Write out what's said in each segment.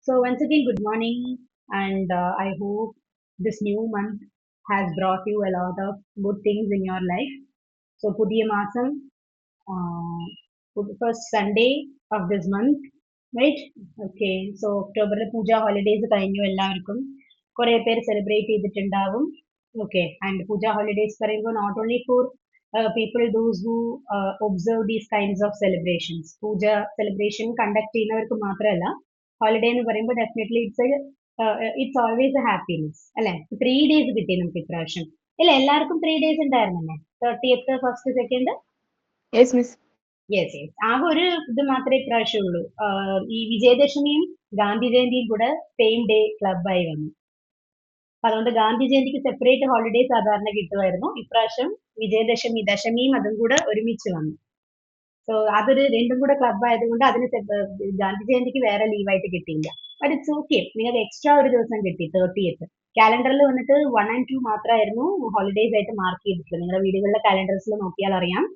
So once again, good morning, and I hope this new month has brought you a lot of good things in your life. So പുതിയ മാസം first Sunday of this month, right? Okay, so ഒക്ടോബറിൽ പൂജ holidays കഴിഞ്ഞു എല്ലാവർക്കും കുറെ പേര് celebrate ചെയ്തിട്ടുണ്ടാവും. Okay, and puja holidays പറയുമ്പോൾ not only for people those who observe these kinds of celebrations. Puja celebration conduct ചെയ്യുന്നവർക്ക് മാത്രമല്ല ഹോളിഡേ എന്ന് പറയുമ്പോൾ definitely it's always A happiness അല്ലെ. 3 days കിട്ടി നമുക്ക് ഇപ്രാവശ്യം. ഇല്ല, എല്ലാവർക്കും 3 days ഉണ്ടായിരുന്നല്ലേ? 30th, first, second. Yes miss. Yes yes, ആകെ ഒരു ഇത് മാത്രമേ ഇപ്രാവശ്യം ഉള്ളൂ. ഈ വിജയദശമിയും ഗാന്ധി ജയന്തിയും കൂടെ സെയിം ഡേ ക്ലബായി വന്നു. അതുകൊണ്ട് ഗാന്ധി ജയന്തിക്ക് സെപ്പറേറ്റ് ഹോളിഡേ സാധാരണ കിട്ടുമായിരുന്നു. ഇപ്രാവശ്യം വിജയദശമി ദശമിയും അതും കൂടെ ഒരുമിച്ച് വന്നു. സോ അതൊരു രണ്ടും കൂടെ ക്ലബ് ആയതുകൊണ്ട് അതിന് ഗാന്ധി ജയന്തിക്ക് വേറെ ലീവായിട്ട് കിട്ടിയില്ല. ബട്ട് ഇറ്റ്സ് ഓക്കെ, നിങ്ങൾക്ക് എക്സ്ട്രാ ഒരു ദിവസം കിട്ടി 30th. കാലണ്ടറിൽ വന്നിട്ട് 1 and 2 മാത്രമായിരുന്നു ഹോളിഡേസ് ആയിട്ട് മാർക്ക് ചെയ്തിട്ടുള്ളത്. നിങ്ങളുടെ വീടുകളിലെ കാലണ്ടേഴ്സിൽ നോക്കിയാൽ അറിയാം.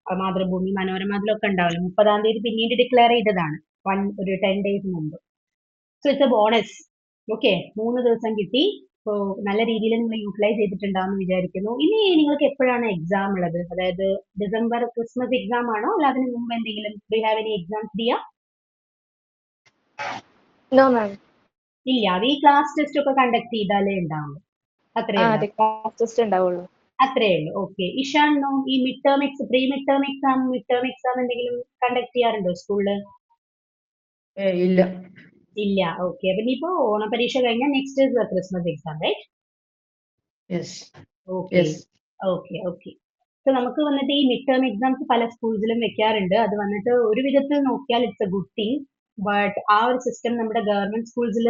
മാതൃഭൂമി, മനോരമയിലൊക്കെ ഉണ്ടാവില്ല. 30-ാം തീയതി പിന്നീട് ഡിക്ലെയർ ചെയ്തതാണ്, ഒരു 10 days മുമ്പ്. So it's A bonus. Okay, 3 ദിവസം കിട്ടി. സോ നല്ല രീതിയിൽ നിങ്ങൾ യൂട്ടിലൈസ് ചെയ്തിട്ടുണ്ടാവും വിചാരിക്കുന്നു. ഇനി നിങ്ങൾക്ക് എപ്പോഴാണ് എക്സാം ഉള്ളത്? അതായത് ഡിസംബർ ക്രിസ്മസ് എക്സാം ആണോ, അല്ല അതിന് മുമ്പ് എന്തെങ്കിലും do have any exams Diya? No ma'am. ഇല്ല, അത് ഈ ക്ലാസ് ടെസ്റ്റ് ഒക്കെ കണ്ടക്ട് ചെയ്താലേ ഉണ്ടാവും. അത്രേ ഉള്ളൂ. ഓക്കെ. ഇഷാനോ, ഈ mid term pre mid term exam എന്തെങ്കിലും കണ്ടക്ട് ചെയ്യാറുണ്ടോ സ്കൂളില്? ഇല്ല. ഇല്ല. ഓക്കെ. അപ്പൊ ഇനിയിപ്പോ ഓണപരീക്ഷ കഴിഞ്ഞാൽ next is Christmas exam, right? Yes. Okay okay okay. So നമുക്ക് വന്നിട്ട് ഈ മിഡ് ടേം എക്സാംസ് പല സ്കൂൾസിലും വെക്കാറുണ്ട്. അത് വന്നിട്ട് ഒരു വിധത്തിൽ നോക്കിയാൽ it's A good thing. But ആ ഒരു സിസ്റ്റം നമ്മുടെ ഗവൺമെന്റ് സ്കൂൾസിൽ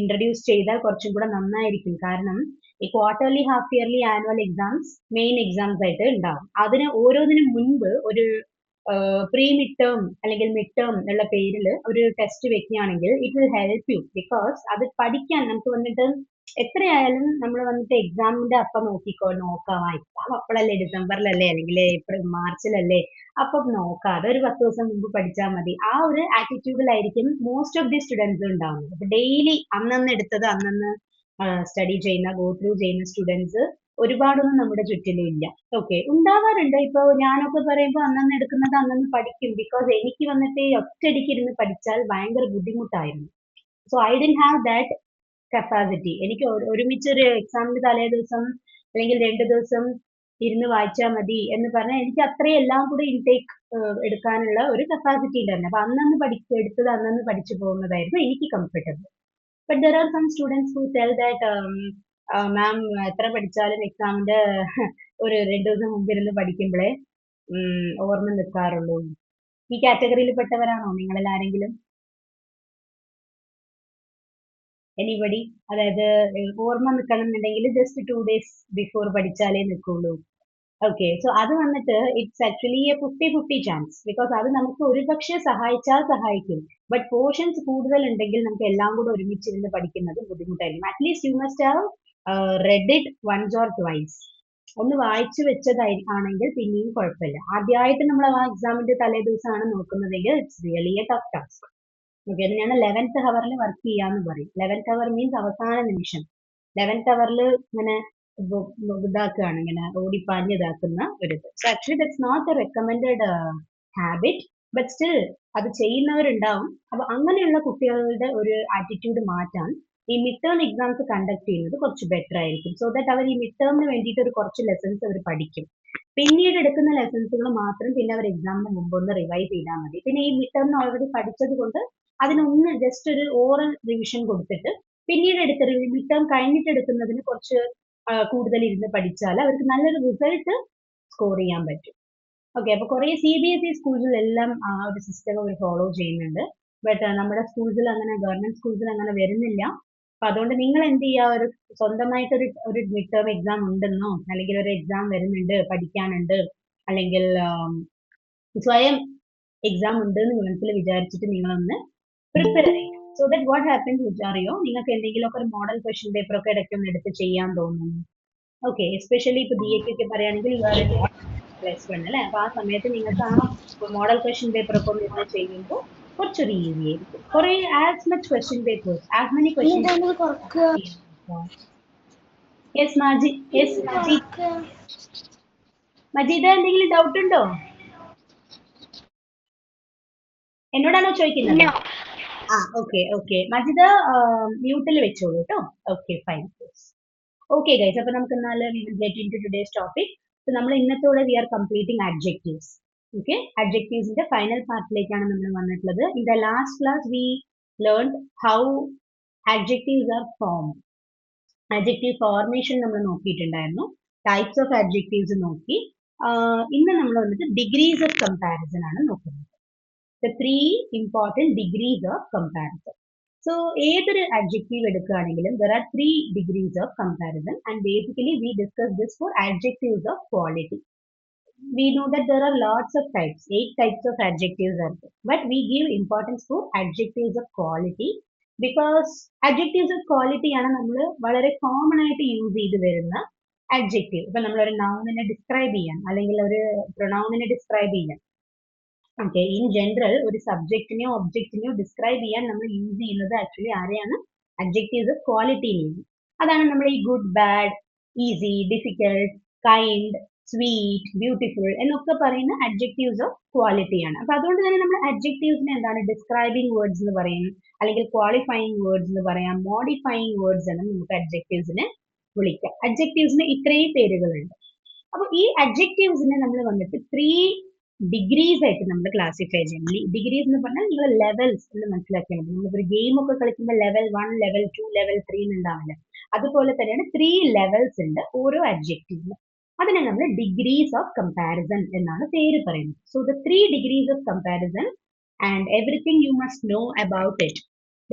ഇൻട്രൊഡ്യൂസ് ചെയ്താൽ കുറച്ചും കൂടെ നന്നായിരിക്കും. കാരണം ഈ quarterly, half yearly, annual exams main exams ആയിട്ട് ഉണ്ടാവും. അതിന് ഓരോന്നിനും മുൻപ് ഒരു പ്രീ മിഡ് ടേം അല്ലെങ്കിൽ മിഡ് ടേം എന്നുള്ള പേരിൽ ഒരു ടെസ്റ്റ് വെക്കുകയാണെങ്കിൽ it will help you. Because അത് പഠിക്കാൻ നമുക്ക് വന്നിട്ട് എത്രയായാലും നമ്മൾ വന്നിട്ട് എക്സാമിന്റെ അപ്പം നോക്കാം. എക്സാം അപ്പോഴല്ലേ, ഡിസംബറിലല്ലേ അല്ലെങ്കിൽ ഏപ്രിൽ മാർച്ചിലല്ലേ, അപ്പം നോക്കാതെ ഒരു 10 ദിവസം മുമ്പ് പഠിച്ചാൽ മതി. ആ ഒരു ആറ്റിറ്റ്യൂഡിലായിരിക്കും മോസ്റ്റ് ഓഫ് ദി സ്റ്റുഡൻസ് ഉണ്ടാവുന്നത്. അപ്പൊ ഡെയിലി അന്നന്ന് എടുത്തത് അന്നന്ന് സ്റ്റഡി ചെയ്യുന്ന, ഗോ ത്രൂ ചെയ്യുന്ന സ്റ്റുഡൻസ് ഒരുപാടൊന്നും നമ്മുടെ ചുറ്റിലും ഇല്ല. ഓക്കെ, ഉണ്ടാവാറുണ്ട്. ഇപ്പൊ ഞാനൊക്കെ പറയുമ്പോൾ അന്നന്ന് എടുക്കുന്നത് അന്നന്ന് പഠിക്കും. ബിക്കോസ് എനിക്ക് വന്നിട്ട് ഒറ്റയടിക്ക് ഇരുന്ന് പഠിച്ചാൽ ഭയങ്കര ബുദ്ധിമുട്ടായിരുന്നു. So I didn't have that capacity. എനിക്ക് ഒരുമിച്ച് ഒരു എക്സാമിന്റെ തലേ ദിവസം അല്ലെങ്കിൽ 2 ദിവസം ഇരുന്ന് വായിച്ചാൽ മതി എന്ന് പറഞ്ഞാൽ എനിക്ക് അത്രയും എല്ലാം കൂടെ ഇൻടേക്ക് എടുക്കാനുള്ള ഒരു കപ്പാസിറ്റി ഇല്ലായിരുന്നു. അപ്പൊ അന്നന്ന് എടുത്തത് അന്നന്ന് പഠിച്ചു പോകുന്നതായിരുന്നു എനിക്ക് comfortable. But there are some students who tell that ma'am എത്ര പഠിച്ചാലും എക്സാമിന്റെ ഒരു 2 ദിവസം മുമ്പ് ഇരുന്ന് പഠിക്കുമ്പോഴേ ഓർമ്മ നിൽക്കാറുള്ളൂ. ഈ കാറ്റഗറിയിൽ പെട്ടവരാണോ നിങ്ങളിൽ ആരെങ്കിലും? എനിബഡി? അതായത് ഓർമ്മ നിൽക്കണം എന്നുണ്ടെങ്കിൽ ജസ്റ്റ് 2 days ബിഫോർ പഠിച്ചാലേ നിൽക്കുള്ളൂ. ഓക്കെ, സോ അത് വന്നിട്ട് it's actually A 50-50 chance. Because അത് നമുക്ക് ഒരുപക്ഷെ സഹായിച്ചാൽ സഹായിക്കും. ബട്ട് പോർഷൻസ് കൂടുതൽ ഉണ്ടെങ്കിൽ നമുക്ക് എല്ലാം കൂടെ ഒരുമിച്ചിരുന്ന് പഠിക്കുന്നത് ബുദ്ധിമുട്ടായിരിക്കും. At least you must have read it once or twice. ഒന്ന് വായിച്ചു വെച്ചതാണെങ്കിൽ പിന്നെയും കുഴപ്പമില്ല. ആദ്യമായിട്ട് നമ്മൾ ആ എക്സാമിന്റെ തലേ ദിവസമാണ് നോക്കുന്നതെങ്കിൽ it's really A tough task. Okay, അത് ഞാൻ 11th ഹവറിൽ വർക്ക് ചെയ്യാന്ന് പറയും. 11th ഹവർ മീൻസ് അവസാന നിമിഷം. 11th ഹവറിൽ ഇങ്ങനെ ഇതാക്കുകയാണ്, ഇങ്ങനെ ഓടിപ്പാഞ്ഞ് ഇതാക്കുന്ന ഒരു ഇത്. So actually that's not a recommended habit, but still അത് ചെയ്യുന്നവരുണ്ടാവും. അപ്പൊ അങ്ങനെയുള്ള കുട്ടികളുടെ ഒരു ആറ്റിറ്റ്യൂഡ് മാറ്റാൻ ഈ മിഡ് ടേം എക്സാംസ് കണ്ടക്ട് ചെയ്യുന്നത് കുറച്ച് ബെറ്റർ ആയിരിക്കും. സോ ദാറ്റ് അവർ ഈ മിഡ് ടേമിന് വേണ്ടിയിട്ട് ഒരു കുറച്ച് ലെസൺസ് അവർ പഠിക്കും. പിന്നീട് എടുക്കുന്ന ലെസൺസുകൾ മാത്രം പിന്നെ അവർ എക്സാമിന് മുമ്പ് ഒന്ന് റിവൈസ് ചെയ്താൽ മതി. പിന്നെ ഈ മിഡ് ടേമിന് ഓൾറെഡി പഠിച്ചത് കൊണ്ട് അതിനൊന്ന് ജസ്റ്റ് ഒരു ഓറൽ റിവിഷൻ കൊടുത്തിട്ട് പിന്നീട് മിഡ് ടേം കഴിഞ്ഞിട്ട് എടുക്കുന്നതിന് കുറച്ച് കൂടുതൽ ഇരുന്ന് പഠിച്ചാൽ അവർക്ക് നല്ലൊരു റിസൾട്ട് സ്കോർ ചെയ്യാൻ പറ്റും. ഓക്കെ, അപ്പൊ കുറെ CBSE സ്കൂൾസിലെല്ലാം ആ ഒരു സിസ്റ്റം അവർ ഫോളോ ചെയ്യുന്നുണ്ട്. ബട്ട് നമ്മുടെ സ്കൂൾസിൽ അങ്ങനെ, ഗവൺമെന്റ് സ്കൂൾസിൽ അങ്ങനെ വരുന്നില്ല. അപ്പൊ അതുകൊണ്ട് നിങ്ങൾ എന്ത് ചെയ്യുക, ഒരു സ്വന്തമായിട്ട് ഒരു മിഡ് ടേം എക്സാം ഉണ്ടെന്നോ അല്ലെങ്കിൽ ഒരു എക്സാം വരുന്നുണ്ട് പഠിക്കാനുണ്ട് അല്ലെങ്കിൽ സ്വയം എക്സാം ഉണ്ട് എന്ന് മനസ്സിൽ വിചാരിച്ചിട്ട് നിങ്ങളൊന്ന് പ്രിപ്പയർ ചെയ്യും. സോ ദാറ്റ് വാട്ട് ഹാപ്പൻസ് അറിയോ, നിങ്ങൾക്ക് എന്തെങ്കിലുമൊക്കെ ഒരു മോഡൽ ക്വസ്റ്റ്യൻ പേപ്പർ ഒക്കെ ഇടയ്ക്കൊന്ന് എടുത്ത് ചെയ്യാൻ തോന്നുന്നു. ഓക്കെ, എസ്പെഷ്യലി ഇപ്പൊ DAP ഒക്കെ പറയുകയാണെങ്കിൽ +1 അല്ലെ. അപ്പൊ ആ സമയത്ത് നിങ്ങൾക്ക് ആ മോഡൽ ക്വസ്റ്റ്യൻ പേപ്പർ ഒക്കെ ഒന്ന് ഇരുന്ന് ചെയ്യുമ്പോൾ കുറച്ചൊരു ഈസി ആയിരിക്കും. കുറെ as much question papers, as many questions. Yes Maji, yes Majeeda, എന്തെങ്കിലും ഡൗട്ട് ഉണ്ടോ? എന്നോടാണോ ചോദിക്കുന്നത്? ഓക്കെ മജിദ, മ്യൂട്ടിൽ വെച്ചോളൂ കേട്ടോ. Okay fine. ഓക്കെ ഗൈസ്, അപ്പൊ നമുക്ക് എന്നാല് we will get into today's topic. So നമ്മൾ ഇന്നത്തോടെ we are completing adjectives. Okay, adjectivesന്റെ ഫൈനൽ പാർട്ടിലേക്കാണ് നമ്മൾ വന്നിട്ടുള്ളത്. In the last class we learned how adjectives are formed. Adjective formation നമ്മൾ നോക്കിയിട്ടുണ്ടായിരുന്നു. Types of adjectives നോക്കി. ഇന്ന് നമ്മൾ വന്നിട്ട് degrees of comparison ആണ് നോക്കുന്നത്. The 3 important degrees of comparison. So, ഏതൊരു adjective എടുക്കുകയാണെങ്കിലും there are 3 degrees of comparison, and basically we discuss this for adjectives of quality. We know that there are lots of types, 8 types of adjectives are there, but we give importance for adjectives of quality because adjectives of quality ആണ് നമ്മൾ വളരെ common ആയിട്ട് use ചെയ്ത് വരുന്ന adjective. ഇപ്പൊ നമ്മൾ ഒരു നൗണിനെ describe ചെയ്യാൻ അല്ലെങ്കിൽ ഒരു പ്രൊനൗണിനെ ഡിസ്ക്രൈബ് ചെയ്യാൻ, ഓക്കെ, ഇൻ ജനറൽ ഒരു സബ്ജക്റ്റിനെയോ ഒബ്ജക്റ്റിനെയോ ഡിസ്ക്രൈബ് ചെയ്യാൻ നമ്മൾ യൂസ് ചെയ്യുന്നത് ആക്ച്വലി ആരെയാണ്? അഡ്ജക്റ്റീവ്സ് ഓഫ് ക്വാളിറ്റിനെയാണ്. അതാണ് നമ്മൾ ഈ good, bad, easy, difficult, kind, sweet, beautiful എന്നൊക്കെ പറയുന്ന അഡ്ജക്റ്റീവ്സ് ഓഫ് ക്വാളിറ്റിയാണ്. അപ്പൊ അതുകൊണ്ട് തന്നെ നമ്മൾ അഡ്ജക്റ്റീവ്സിനെ എന്താണ് ഡിസ്ക്രൈബിംഗ് വേർഡ്സ് എന്ന് പറയും, അല്ലെങ്കിൽ ക്വാളിഫയിങ് വേർഡ്സ് എന്ന് പറയാം, മോഡിഫയിങ് വേർഡ്സ് എന്ന് നമുക്ക് അഡ്ജക്റ്റീവ്സിനെ വിളിക്കാം. അഡ്ജക്റ്റീവ്സിന് ഇത്രയും പേരുകളുണ്ട്. അപ്പൊ ഈ അഡ്ജക്റ്റീവ്സിനെ നമ്മൾ വന്നിട്ട് 3 ഡിഗ്രീസ് ആയിട്ട് നമ്മൾ ക്ലാസിഫൈ ചെയ്യണം. ഡിഗ്രീസ് എന്ന് പറഞ്ഞാൽ നിങ്ങൾ ലെവൽസ് എന്ന് മനസ്സിലാക്കിയാൽ മതി. നമ്മളിപ്പോൾ ഗെയിം ഒക്കെ കളിക്കുമ്പോൾ ലെവൽ 1, ലെവൽ 2, ലെവൽ 3 ഉണ്ടാവില്ല. അതുപോലെ തന്നെയാണ് 3 ലെവൽസ് ഉണ്ട് ഓരോ അഡ്ജക്റ്റീവിന്. അതിനെ നമ്മൾ ഡിഗ്രീസ് ഓഫ് കമ്പാരിസൺ എന്നാണ് പേര് പറയുന്നത്. So the 3 degrees of comparison and everything you must know about it.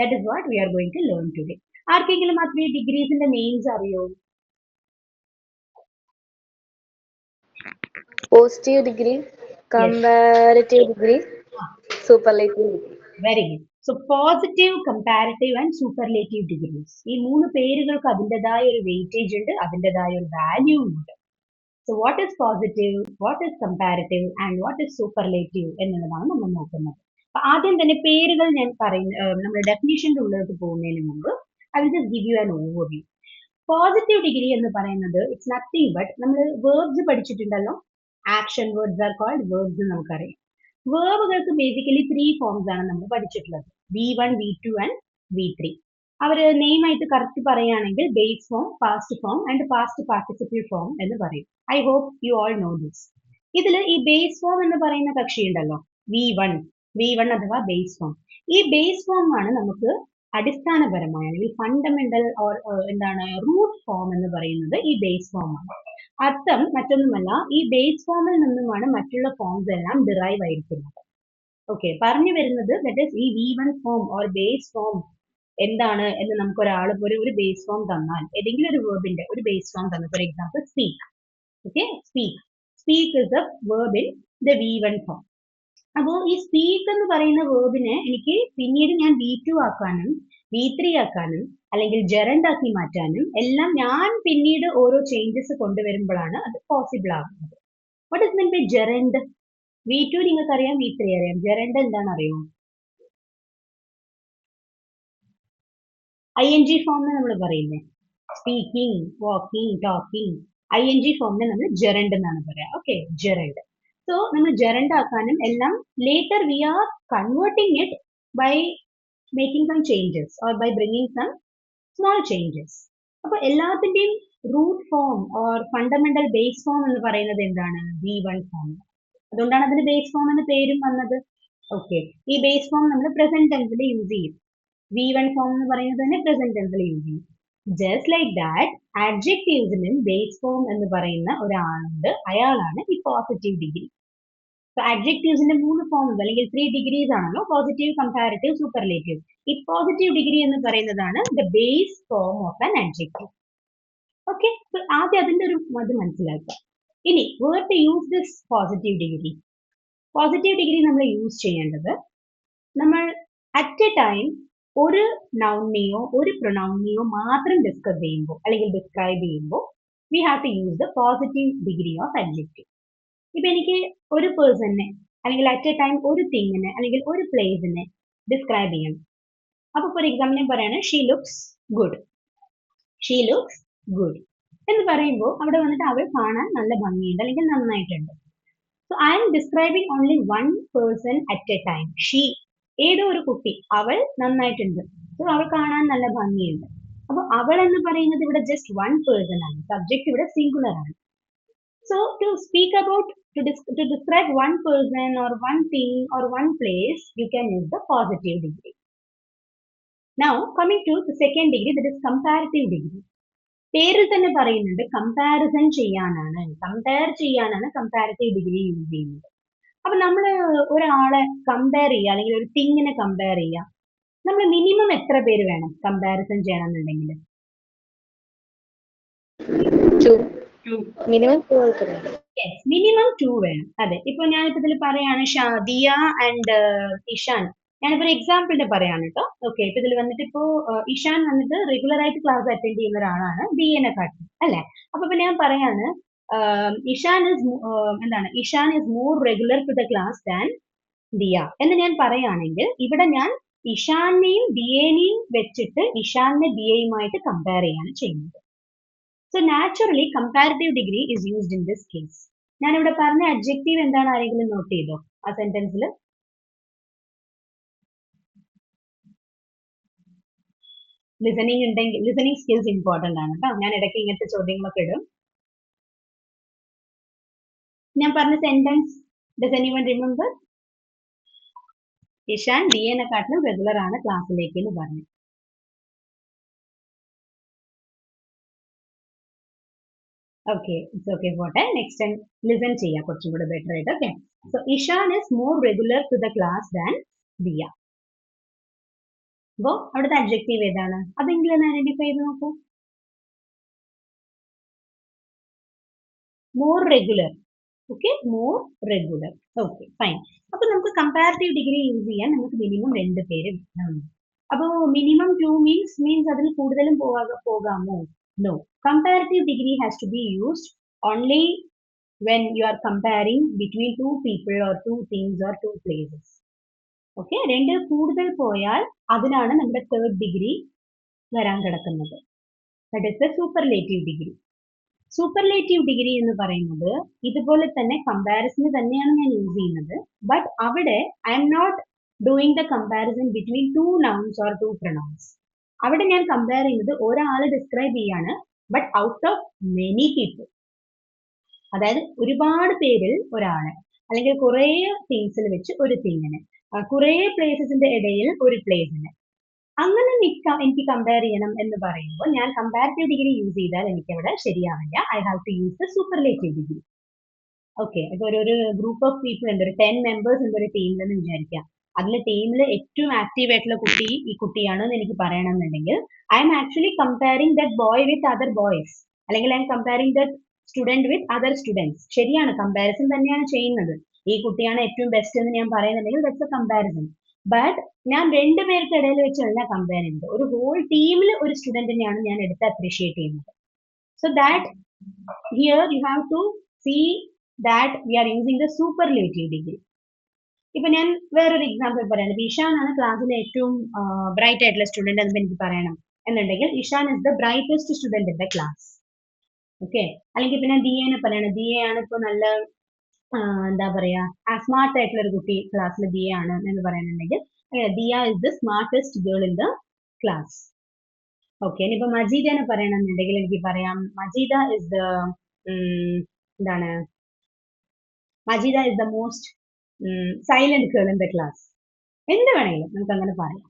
That is what we are going to learn today. ആർക്കെങ്കിലും ആ 3 ഡിഗ്രീസിന്റെ നെയിംസ് അറിയോ? Positive degree, comparative degree, superlative degree. Very good. So positive, comparative and superlative degrees. ഈ 3 പേരുകൾക്ക് അതിൻ്റെതായ ഒരു weightage ഉണ്ട്, അതിൻ്റെതായ ഒരു വാല്യൂ ഉണ്ട്. So what is positive, what is comparative and what is superlative എന്നുള്ളതാണ് നമ്മൾ നോക്കുന്നത്. അപ്പൊ ആദ്യം തന്നെ പേരുകൾ ഞാൻ നമ്മുടെ ഡെഫിനിഷന്റെ ഉള്ളിലേക്ക് പോകുന്നതിന് മുമ്പ് I will just give you an overview. Positive degree എന്ന് പറയുന്നത് ഇറ്റ്സ് നത്തിങ് ബട്ട്, നമ്മൾ വേർബ്സ് പഠിച്ചിട്ടുണ്ടല്ലോ, action words are called verbs എന്ന് നമുക്കറിയാം. വേർബുകൾക്ക് ബേസിക്കലി 3 ഫോംസ് ആണ് നമ്മൾ പഠിച്ചിട്ടുള്ളത്, V1, V2 ആൻഡ് V3. അവർ നെയിം ആയിട്ട് കറക്റ്റ് പറയുകയാണെങ്കിൽ base form, past form and past participle form എന്ന് പറയും. I hope you all know this. ഇതിൽ ഈ ബേസ് ഫോം എന്ന് പറയുന്ന കക്ഷി ഉണ്ടല്ലോ, V1 അഥവാ ബേസ് ഫോം. ഈ ബേസ് ഫോം ആണ് നമുക്ക് അടിസ്ഥാനപരമായ അല്ലെങ്കിൽ ഫണ്ടമെന്റൽ ഓർ എന്താണ് റൂട്ട് ഫോം എന്ന് പറയുന്നത് ഈ ബേസ് ഫോം ആണ്. അർത്ഥം മറ്റൊന്നുമല്ല, ഈ ബേസ് ഫോമിൽ നിന്നുമാണ് മറ്റുള്ള ഫോംസ് എല്ലാം ഡിറൈവ് ആയിരിക്കുന്നത്. ഓക്കെ, പറഞ്ഞു വരുന്നത് ദാറ്റ് ഈസ് ഈ V1 form or base form എന്താണ് എന്ന് നമുക്ക് ഒരാൾ ഒരു ബേസ് ഫോം തന്നാൽ, ഏതെങ്കിലും ഒരു വേർബിന്റെ ഒരു ബേസ് ഫോം തന്നു, for example speak. Okay, speak is the verb in the V1 form. അപ്പോൾ ഈ സ്പീക്ക് എന്ന് പറയുന്ന വേർബിനെ എനിക്ക് പിന്നീട് ഞാൻ V2 ആക്കാനും V3 ആക്കാനും അല്ലെങ്കിൽ ജെറണ്ട് ആക്കി മാറ്റാനും എല്ലാം ഞാൻ പിന്നീട് ഓരോ ചേഞ്ചസ് കൊണ്ടുവരുമ്പോഴാണ് അത് പോസിബിൾ ആകുന്നത്. What is mean by gerund? V2 നിങ്ങൾക്ക് അറിയാം, V3 അറിയാം. ജെറണ്ട് എന്താണ് അറിയോ? ING ഫോമിനെ നമ്മൾ പറയുന്നത് സ്പീക്കിംഗ്, വാക്കിംഗ്, ടോക്കിംഗ്. ING ഫോമിനെ നമ്മൾ ജെറണ്ട് എന്നാണ് പറയാം. Okay, gerund. സോ നമ്മൾ ജെറണ്ട് ആക്കാനും എല്ലാം later we are converting it by making some changes or by bringing some small changes. അപ്പൊ എല്ലാത്തിന്റെയും root form or fundamental base form എന്ന് പറയുന്നത് എന്താണ്? V1 form. അതുകൊണ്ടാണ് അതിന് ബേസ് ഫോം എന്ന പേരും വന്നത്. ഓക്കെ, ഈ ബേസ് ഫോം നമ്മൾ പ്രസന്റ് ടെൻസിൽ യൂസ് ചെയ്യും. V1 ഫോം എന്ന് പറയുന്നത് തന്നെ പ്രസന്റ് ടെൻസിൽ യൂസ് ചെയ്യും. ജസ്റ്റ് ലൈക്ക് ദാറ്റ് ആഡ്ജക്റ്റീവ്സിനും ബേസ് ഫോം എന്ന് പറയുന്ന ഒരാളുണ്ട്, അയാളാണ് ഈ പോസിറ്റീവ് ഡിഗ്രി. സോ ആഡ്ജക്റ്റീവ്സിന്റെ 3 ഫോംസ് അല്ലെങ്കിൽ 3 ഡിഗ്രീസ് ആണല്ലോ, പോസിറ്റീവ്, കമ്പാരിറ്റീവ്, സൂപ്പർലേറ്റീവ്. ഈ പോസിറ്റീവ് ഡിഗ്രി എന്ന് പറയുന്നതാണ് the base form of an adjective. Okay, so ആദ്യം അതിന്റെ ഒരു അത് മനസ്സിലാക്കുക. ഇനി where to use this positive degree. Positive degree നമ്മൾ യൂസ് ചെയ്യേണ്ടത് നമ്മൾ അറ്റ് എ ടൈം ഒരു നൗണിനെയോ ഒരു പ്രൊനൗണിനെയോ മാത്രം ഡിസ്കസ് ചെയ്യുമ്പോൾ അല്ലെങ്കിൽ ഡിസ്ക്രൈബ് ചെയ്യുമ്പോൾ we have to use the positive degree of adjective. ഇപ്പൊ എനിക്ക് ഒരു പേഴ്സണിനെ അല്ലെങ്കിൽ അറ്റ് എ ടൈം ഒരു തിങ്ങിനെ അല്ലെങ്കിൽ ഒരു പ്ലേസിനെ ഡിസ്ക്രൈബ് ചെയ്യണം. അപ്പൊ ഫോർ എക്സാമ്പിൾ ഞാൻ പറയാണ് she looks good, she looks good എന്ന് പറയുമ്പോൾ അവിടെ വന്നിട്ട് അവൾ കാണാൻ നല്ല ഭംഗിയുണ്ട് അല്ലെങ്കിൽ നന്നായിട്ടുണ്ട്. So I M describing only one person at A time. She ഏതോ ഒരു കുട്ടി, അവൾ നന്നായിട്ടുണ്ട്, സോ അവൾ കാണാൻ നല്ല ഭംഗിയുണ്ട്. അപ്പൊ അവൾ എന്ന് പറയുന്നത് ഇവിടെ ജസ്റ്റ് വൺ പേഴ്സൺ ആണ്, സബ്ജക്ട് ഇവിടെ സിംഗുലർ ആണ്. So to speak about to describe one person or one thing or one place, you can use the positive degree. Now coming to the second degree, that is comparative degree. പേരിൽ തന്നെ പറയുന്നുണ്ട് comparison ചെയ്യാനാണ്, compare ചെയ്യാനാണ് comparative degree use ചെയ്യുന്നത്. അപ്പൊ നമ്മൾ ഒരാളെ compare ചെയ്യുക അല്ലെങ്കിൽ ഒരു തിങ്ങിനെ കമ്പയർ ചെയ്യുക, നമ്മൾ മിനിമം എത്ര പേര് വേണം കമ്പാരിസൺ ചെയ്യണമെന്നുണ്ടെങ്കിൽ? മിനിമം മിനിമം 2 വേണം. അതെ, ഇപ്പൊ ഞാനിപ്പോ ഇതിൽ പറയാണ് ഷാദിയ ആൻഡ് ഇഷാൻ, ഞാനിപ്പോ ഒരു എക്സാമ്പിളിന്റെ പറയാണ് കേട്ടോ. ഓക്കെ, ഇപ്പൊ ഇതിൽ വന്നിട്ട് ഇപ്പോ ഇഷാൻ വന്നിട്ട് റെഗുലർ ആയിട്ട് ക്ലാസ് അറ്റൻഡ് ചെയ്യുന്ന ഒരാളാണ് ബിഎനെ കാട്ടും അല്ലെ. അപ്പൊ ഇപ്പൊ ഞാൻ പറയാണ് Ishan is more regular to the class than Diya എന്ന് ഞാൻ പറയുകയാണെങ്കിൽ ഇവിടെ ഞാൻ ഇഷാനെയും ബിയെനെയും വെച്ചിട്ട് ഇഷാനെ ബിയെയുമായിട്ട് കമ്പയർ ചെയ്യാണ് ചെയ്യുന്നത്. So naturally comparative degree is used in this case. ഞാനിവിടെ പറഞ്ഞ അഡ്ജക്റ്റീവ് എന്താണ്, ആരെങ്കിലും നോട്ട് ചെയ്തോ ആ സെന്റൻസിൽ? ലിസണിങ് ഉണ്ടെങ്കിൽ, ലിസണിങ് സ്കിൽസ് ഇമ്പോർട്ടന്റ് ആണ് കേട്ടോ. ഞാൻ ഇടയ്ക്ക് ഇങ്ങനത്തെ ചോദ്യങ്ങളൊക്കെ ഇടും. ഞാൻ പറഞ്ഞ sentence does anyone remember? Ishan ബിയെനെക്കാട്ടിലും റെഗുലർ ആണ് ക്ലാസ്സിലേക്ക് എന്ന് പറഞ്ഞു. ഓക്കെ, ഇറ്റ്സ് ഓക്കെ പോട്ടെ. നെക്സ്റ്റ് ടൈം ലിസൺ ചെയ്യാം കുറച്ചും കൂടെ ബെറ്റർ ആയിട്ട്. Okay, so Ishan is more regular to the class than Diya. അപ്പോ അവിടുത്തെ അഡ്ജക്റ്റീവ് ഏതാണ്, അതെങ്കിലും ഒന്ന് ഐഡന്റിഫൈ ചെയ്ത് നോക്കൂ. More regular. Okay, more regular. Okay, fine. അപ്പൊ നമുക്ക് കമ്പാരിറ്റീവ് ഡിഗ്രി യൂസ് ചെയ്യാൻ നമുക്ക് മിനിമം 2 പേര് വേണം. അപ്പോ മിനിമം 2 മീൻസ് അതിൽ കൂടുതലും പോകാമോ? No. Comparative degree has to be used only when you are comparing between 2 people or 2 things or 2 places. Okay, 2 കൂടുതൽ പോയാൽ അതിനാണ് നമ്മുടെ തേർഡ് ഡിഗ്രി വരാൻ കിടക്കുന്നത്. That is the superlative degree. Superlative degree എന്ന് പറയുന്നത് ഇതുപോലെ തന്നെ കമ്പാരിസന് തന്നെയാണ് ഞാൻ യൂസ് ചെയ്യുന്നത്. ബട്ട് അവിടെ I am not doing the comparison between 2 nouns or 2 pronouns. അവിടെ ഞാൻ കമ്പയർ ചെയ്യുന്നത് ഒരാളെ ഡിസ്ക്രൈബ് ചെയ്യാണ്, but out of many people. അതായത് ഒരുപാട് പേരിൽ ഒരാളെ, അല്ലെങ്കിൽ കുറെ തിങ്സിൽ വെച്ച് ഒരു തിങ്ങിനെ, കുറെ പ്ലേസസിന്റെ ഇടയിൽ ഒരു പ്ലേസിനെ, അങ്ങനെ എനിക്ക് കമ്പയർ ചെയ്യണം എന്ന് പറയുമ്പോൾ ഞാൻ കമ്പാരിറ്റീവ് ഡിഗ്രി യൂസ് ചെയ്താൽ എനിക്ക് അവിടെ ശരിയാവില്ല. I have to use the superlative degree. Okay, ഇപ്പൊ ഒരു ഗ്രൂപ്പ് ഓഫ് പീപ്പിൾ ഉണ്ട്, ഒരു 10 മെമ്പേഴ്സ് ഉണ്ട് ഒരു ടീമിലെന്ന് വിചാരിക്കാം. അതിൽ ടീമിൽ ഏറ്റവും ആക്റ്റീവ് ആയിട്ടുള്ള കുട്ടി ഈ കുട്ടിയാണെന്ന് എനിക്ക് പറയണമെന്നുണ്ടെങ്കിൽ I'm actually comparing that boy with other boys, അല്ലെങ്കിൽ I'm comparing that student with other students. ശരിയാണ്, കമ്പാരിസൺ തന്നെയാണ് ചെയ്യുന്നത്. ഈ കുട്ടിയാണ് ഏറ്റവും ബെസ്റ്റ് എന്ന് ഞാൻ പറയുന്നുണ്ടെങ്കിൽ ദറ്റ്സ് എ കമ്പാരിസൺ. ബട്ട് ഞാൻ 2 പേർക്ക് ഇടയിൽ വെച്ചല്ല കമ്പയർ ചെയ്യുന്നത്, ഒരു ഹോൾ ടീമിൽ ഒരു സ്റ്റുഡന്റിനെയാണ് ഞാൻ എടുത്ത് അപ്രീഷിയേറ്റ് ചെയ്യുന്നത്. So that here you have to see that we are using the superlative degree. ഇപ്പൊ ഞാൻ വേറൊരു എക്സാമ്പിൾ പറയാണ്. ഇഷാൻ ആണ് ക്ലാസ്സിലെ ഏറ്റവും ബ്രൈറ്റ് ആയിട്ടുള്ള സ്റ്റുഡന്റ് എന്ന് എനിക്ക് പറയണം എന്നുണ്ടെങ്കിൽ Ishan is the brightest student in the class. Okay, അല്ലെങ്കിൽ പിന്നെ ദിയനെ പറയണം, ദിയ ആണ് ഇപ്പൊ നല്ല എന്താ പറയാ സ്മാർട്ട് ആയിട്ടുള്ള ഒരു കുട്ടി ക്ലാസ്സിൽ ദിയ ആണ് എന്ന് പറയുന്നുണ്ടെങ്കിൽ Diya is the smartest girl in the class. Okay, ഇനിയിപ്പോ മജീദനെ പറയണമെന്നുണ്ടെങ്കിൽ എനിക്ക് പറയാം മജീദ ഇസ് ദ എന്താണ്, Majeeda is the most silent girl in the class. എന്ത് വേണമെങ്കിലും നമുക്ക് അങ്ങനെ പറയാം.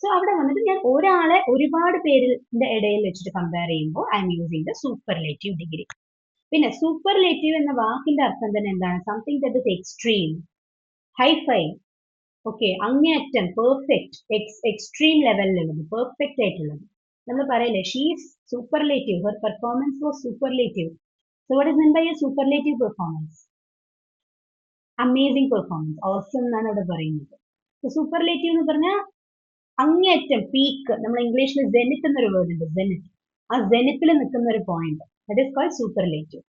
സോ അവിടെ വന്നിട്ട് ഞാൻ ഒരാളെ ഒരുപാട് പേരിന്റെ ഇടയിൽ വെച്ചിട്ട് കമ്പയർ ചെയ്യുമ്പോൾ I am using the superlative degree. പിന്നെ സൂപ്പർലേറ്റീവ് എന്ന വാക്കിന്റെ അർത്ഥം തന്നെ എന്താണ്? Something that is extreme, hi-fi. Okay, അങ്ങേയറ്റം, പെർഫെക്റ്റ്, എക്സ്ട്രീം ലെവലിലുള്ളത്, പെർഫെക്റ്റ് ആയിട്ടുള്ളത്. നമ്മൾ പറയില്ലേ she's superlative, her performance was superlative. So what is mean by a superlative performance? Amazing performance, awesome എന്നാണ് അവിടെ പറയുന്നത്. സൂപ്പർലേറ്റീവ് എന്ന് പറഞ്ഞാൽ അങ്ങേയറ്റം, പീക്ക്. നമ്മൾ ഇംഗ്ലീഷിൽ ജെനിത്ത് എന്നൊരു വേർഡ് ഉണ്ട്, ജെനിത്ത്. ആ ജെനിത്തിൽ നിൽക്കുന്ന ഒരു point, that is called superlative.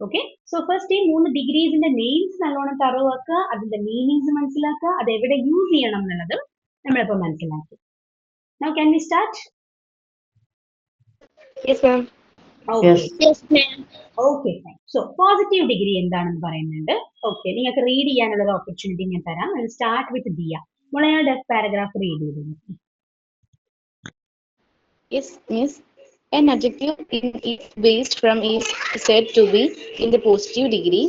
Okay, so first ഈ 3 ഡിഗ്രീസിന്റെ നെയിംസ് നല്ലോണം തറവാക്കുക, അതിന്റെ മീനിങ്സ് മനസ്സിലാക്കുക, അത് എവിടെ യൂസ് ചെയ്യണം എന്നുള്ളത് നമ്മളിപ്പോൾ മനസ്സിലാക്കി. Now can we start? Yes, ma'am. Okay. Yes. Yes, ma'am. Okay, fine. So positive degree എന്താണെന്ന് പറയുന്നുണ്ട്. ഓക്കെ, നിങ്ങൾക്ക് റീഡ് ചെയ്യാനുള്ള ഒരു ഓപ്പർച്യൂണിറ്റി ഞാൻ തരാം. Start with Diya. മോളെ പാരഗ്രാഫ് റീഡ് ചെയ്തു. Yes, miss. An adjective is based from is said to be in the positive degree.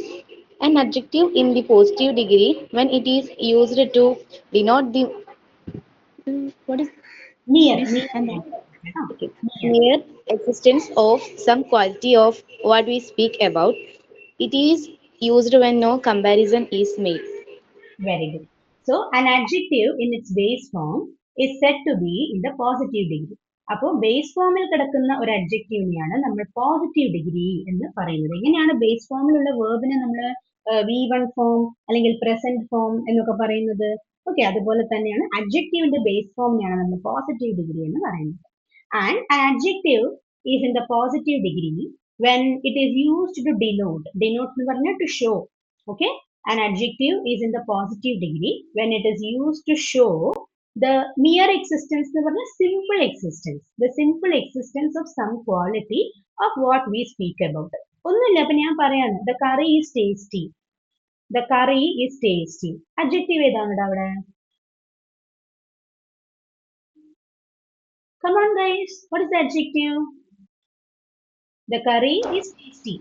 An adjective in the positive degree when it is used to denote the what is near this? Okay. Near. Mere existence of some quality of what we speak about. It is used when no comparison is made. Very good. So an adjective in its base form is said to be in the positive degree. അപ്പോൾ base ഫോമിൽ കിടക്കുന്ന ഒരു അഡ്ജക്റ്റീവിനെയാണ് നമ്മൾ positive degree എന്ന് പറയുന്നത്. എങ്ങനെയാണ് base ഫോമിലുള്ള വേർബിനെ നമ്മൾ V1 ഫോം അല്ലെങ്കിൽ പ്രസന്റ് ഫോം എന്നൊക്കെ പറയുന്നത്? ഓക്കെ, അതുപോലെ തന്നെയാണ് അഡ്ജക്റ്റീവിന്റെ ബേസ് ഫോമിനെയാണ് നമ്മൾ പോസിറ്റീവ് ഡിഗ്രി എന്ന് പറയുന്നത്. And an adjective is in the positive degree when it is used to denote. Denote എന്ന് പറഞ്ഞാൽ to show. Okay, an adjective is in the positive degree when it is used to show the mere existence എന്ന് പറഞ്ഞാൽ simple existence, the simple existence of some quality of what we speak about. ഒന്നുമില്ല, അപ്പൊ ഞാൻ പറയാണ് the curry is tasty. The curry is tasty. Adjective ഏതാണ് അവിടെ? Come on guys, what is the adjective? The curry is tasty.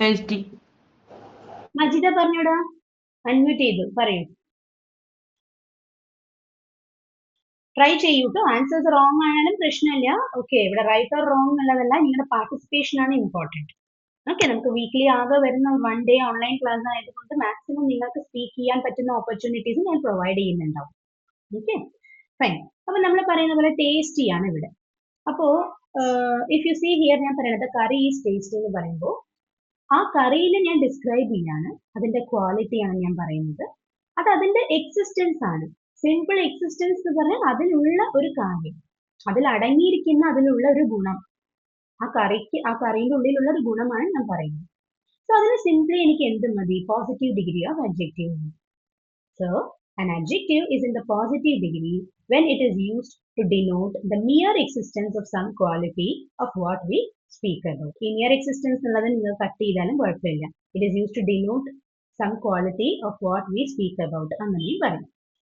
Tasty. Majida പറഞ്ഞോടാ, unmute ചെയ്തു, പറയൂ. Try ചെയ്യൂട്ടോ, answers wrong ആയാലും പ്രശ്നമില്ല. ഓക്കെ, ഇവിടെ റൈറ്റ് ഓർ റോങ് എന്നുള്ളതല്ല, നിങ്ങളുടെ പാർട്ടിസിപ്പേഷൻ ആണ് ഇമ്പോർട്ടൻറ്റ്. ഓക്കെ, നമുക്ക് വീക്ക്ലി ആകെ വരുന്ന 1 ഡേ ഓൺലൈൻ ക്ലാസ് ആയതുകൊണ്ട് മാക്സിമം നിങ്ങൾക്ക് സ്പീക്ക് ചെയ്യാൻ പറ്റുന്ന ഓപ്പർച്യൂണിറ്റീസ് ഞാൻ പ്രൊവൈഡ് ചെയ്യുന്നുണ്ടാവും. Okay, fine. അപ്പൊ നമ്മൾ പറയുന്ന പോലെ ടേസ്റ്റി ആണ് ഇവിടെ. അപ്പോ ഇഫ് യു സീ ഹിയർ, ഞാൻ പറയുന്നത് കറി ഈസ് ടേസ്റ്റി എന്ന് പറയുമ്പോൾ ആ കറിയിൽ ഞാൻ ഡിസ്ക്രൈബ് ചെയ്യാണ്, അതിന്റെ ക്വാളിറ്റിയാണ് ഞാൻ പറയുന്നത്. അത് അതിന്റെ എക്സിസ്റ്റൻസ് ആണ്. സിമ്പിൾ എക്സിസ്റ്റൻസ് എന്ന് പറഞ്ഞാൽ അതിലുള്ള ഒരു കാര്യം, അതിൽ അടങ്ങിയിരിക്കുന്ന അതിലുള്ള ഒരു ഗുണം, ആ കറിയുടെ ഉള്ളിലുള്ള ഒരു ഗുണമാണ് ഞാൻ പറയുന്നത്. സോ അതിന് സിംപ്ലി എനിക്ക് എന്ത് മതി? Positive degree of adjective. So an adjective is in the positive degree when it is used to denote the mere existence of some quality of what we speak about. ഈ mere existence എന്നുള്ളത് നിങ്ങൾ cut ചെയ്താലും കുഴപ്പമില്ല. It is used to denote some quality of what we speak about. അങ്ങനെയും പറയും.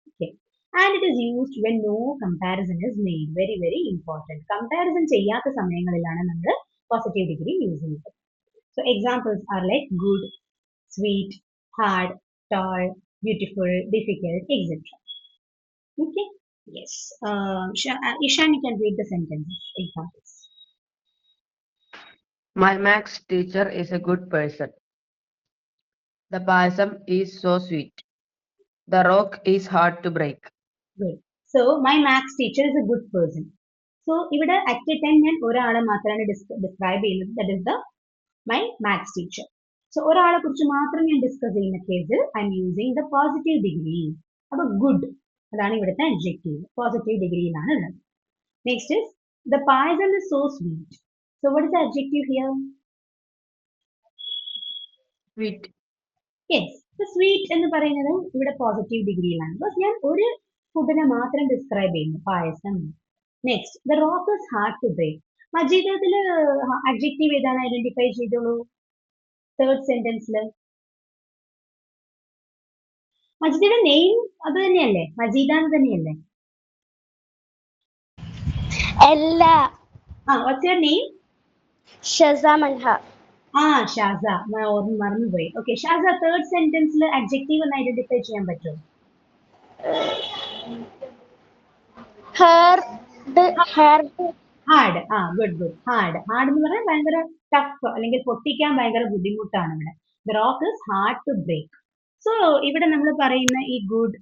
Okay. And it is used when no comparison is made. Very, very important. Comparison ചെയ്യാത്ത സമയങ്ങളിലാണ് നമ്മൾ പോസിറ്റീവ് ഡിഗ്രി യൂസ് ചെയ്യുന്നത്. So examples are like good, sweet, hard, tall, beautiful, difficult, etc. Okay. Yes. Ishan, you can read the sentences. Examples. My maths teacher is a good person. The payasam is so sweet. The rock is hard to break. Good. So my maths teacher is a good person. So ഇവിടെ at a time ഞാൻ ഒരാളെ മാത്രമാണ് describe ചെയ്യുന്നത്. That is the my maths teacher. So ഒരാളെ കുറിച്ച് മാത്രം ഞാൻ discuss ചെയ്യുന്ന കേസിൽ I am using the positive degree. അപ്പൊ ഗുഡ് അതാണ് ഇവിടുത്തെ അഡ്ജക്റ്റീവ്, പോസിറ്റീവ് ഡിഗ്രിയിലാണ് ഉള്ളത്. Next is the payasam is so sweet. So what is the adjective here? Sweet. Yes, sweet എന്ന് പറയുന്നത് ഇവിടെ പോസിറ്റീവ് ഡിഗ്രിയിലാണ്. ബസ് ഞാൻ ഒരു ഫുഡിനെ മാത്രം ഡിസ്ക്രൈബ് ചെയ്യുന്നു, payasam. Next the rock is hard to break. മജീദത്തിൽ അഡ്ജക്റ്റീവ് ഏതാണ്? ഐഡന്റിഫൈ ചെയ്തോളൂ. തേർഡ് സെന്റൻസിൽ മജീദയുടെ നെയിം അത് തന്നെയല്ലേ? മജീദ എന്ന് തന്നെയല്ലേ? അല്ല. What's your name? Shaza Manha. Shaza. ഓർമ്മ മറന്നുപോയി. ഓക്കെ, ഷാസ തേർഡ് സെന്റൻസിൽ അഡ്ജക്റ്റീവ് ഒന്ന് ഐഡന്റിഫൈ ചെയ്യാൻ പറ്റുമോ? ഹാർഡ്. Good good. ഹാർഡ് എന്ന് പറഞ്ഞാൽ ഭയങ്കര ടഫ് അല്ലെങ്കിൽ പൊട്ടിക്കാൻ ഭയങ്കര ബുദ്ധിമുട്ടാണ് ഇവിടെ. The rock is hard to break. So ഇവിടെ നമ്മൾ പറയുന്ന ഈ ഗുഡ്,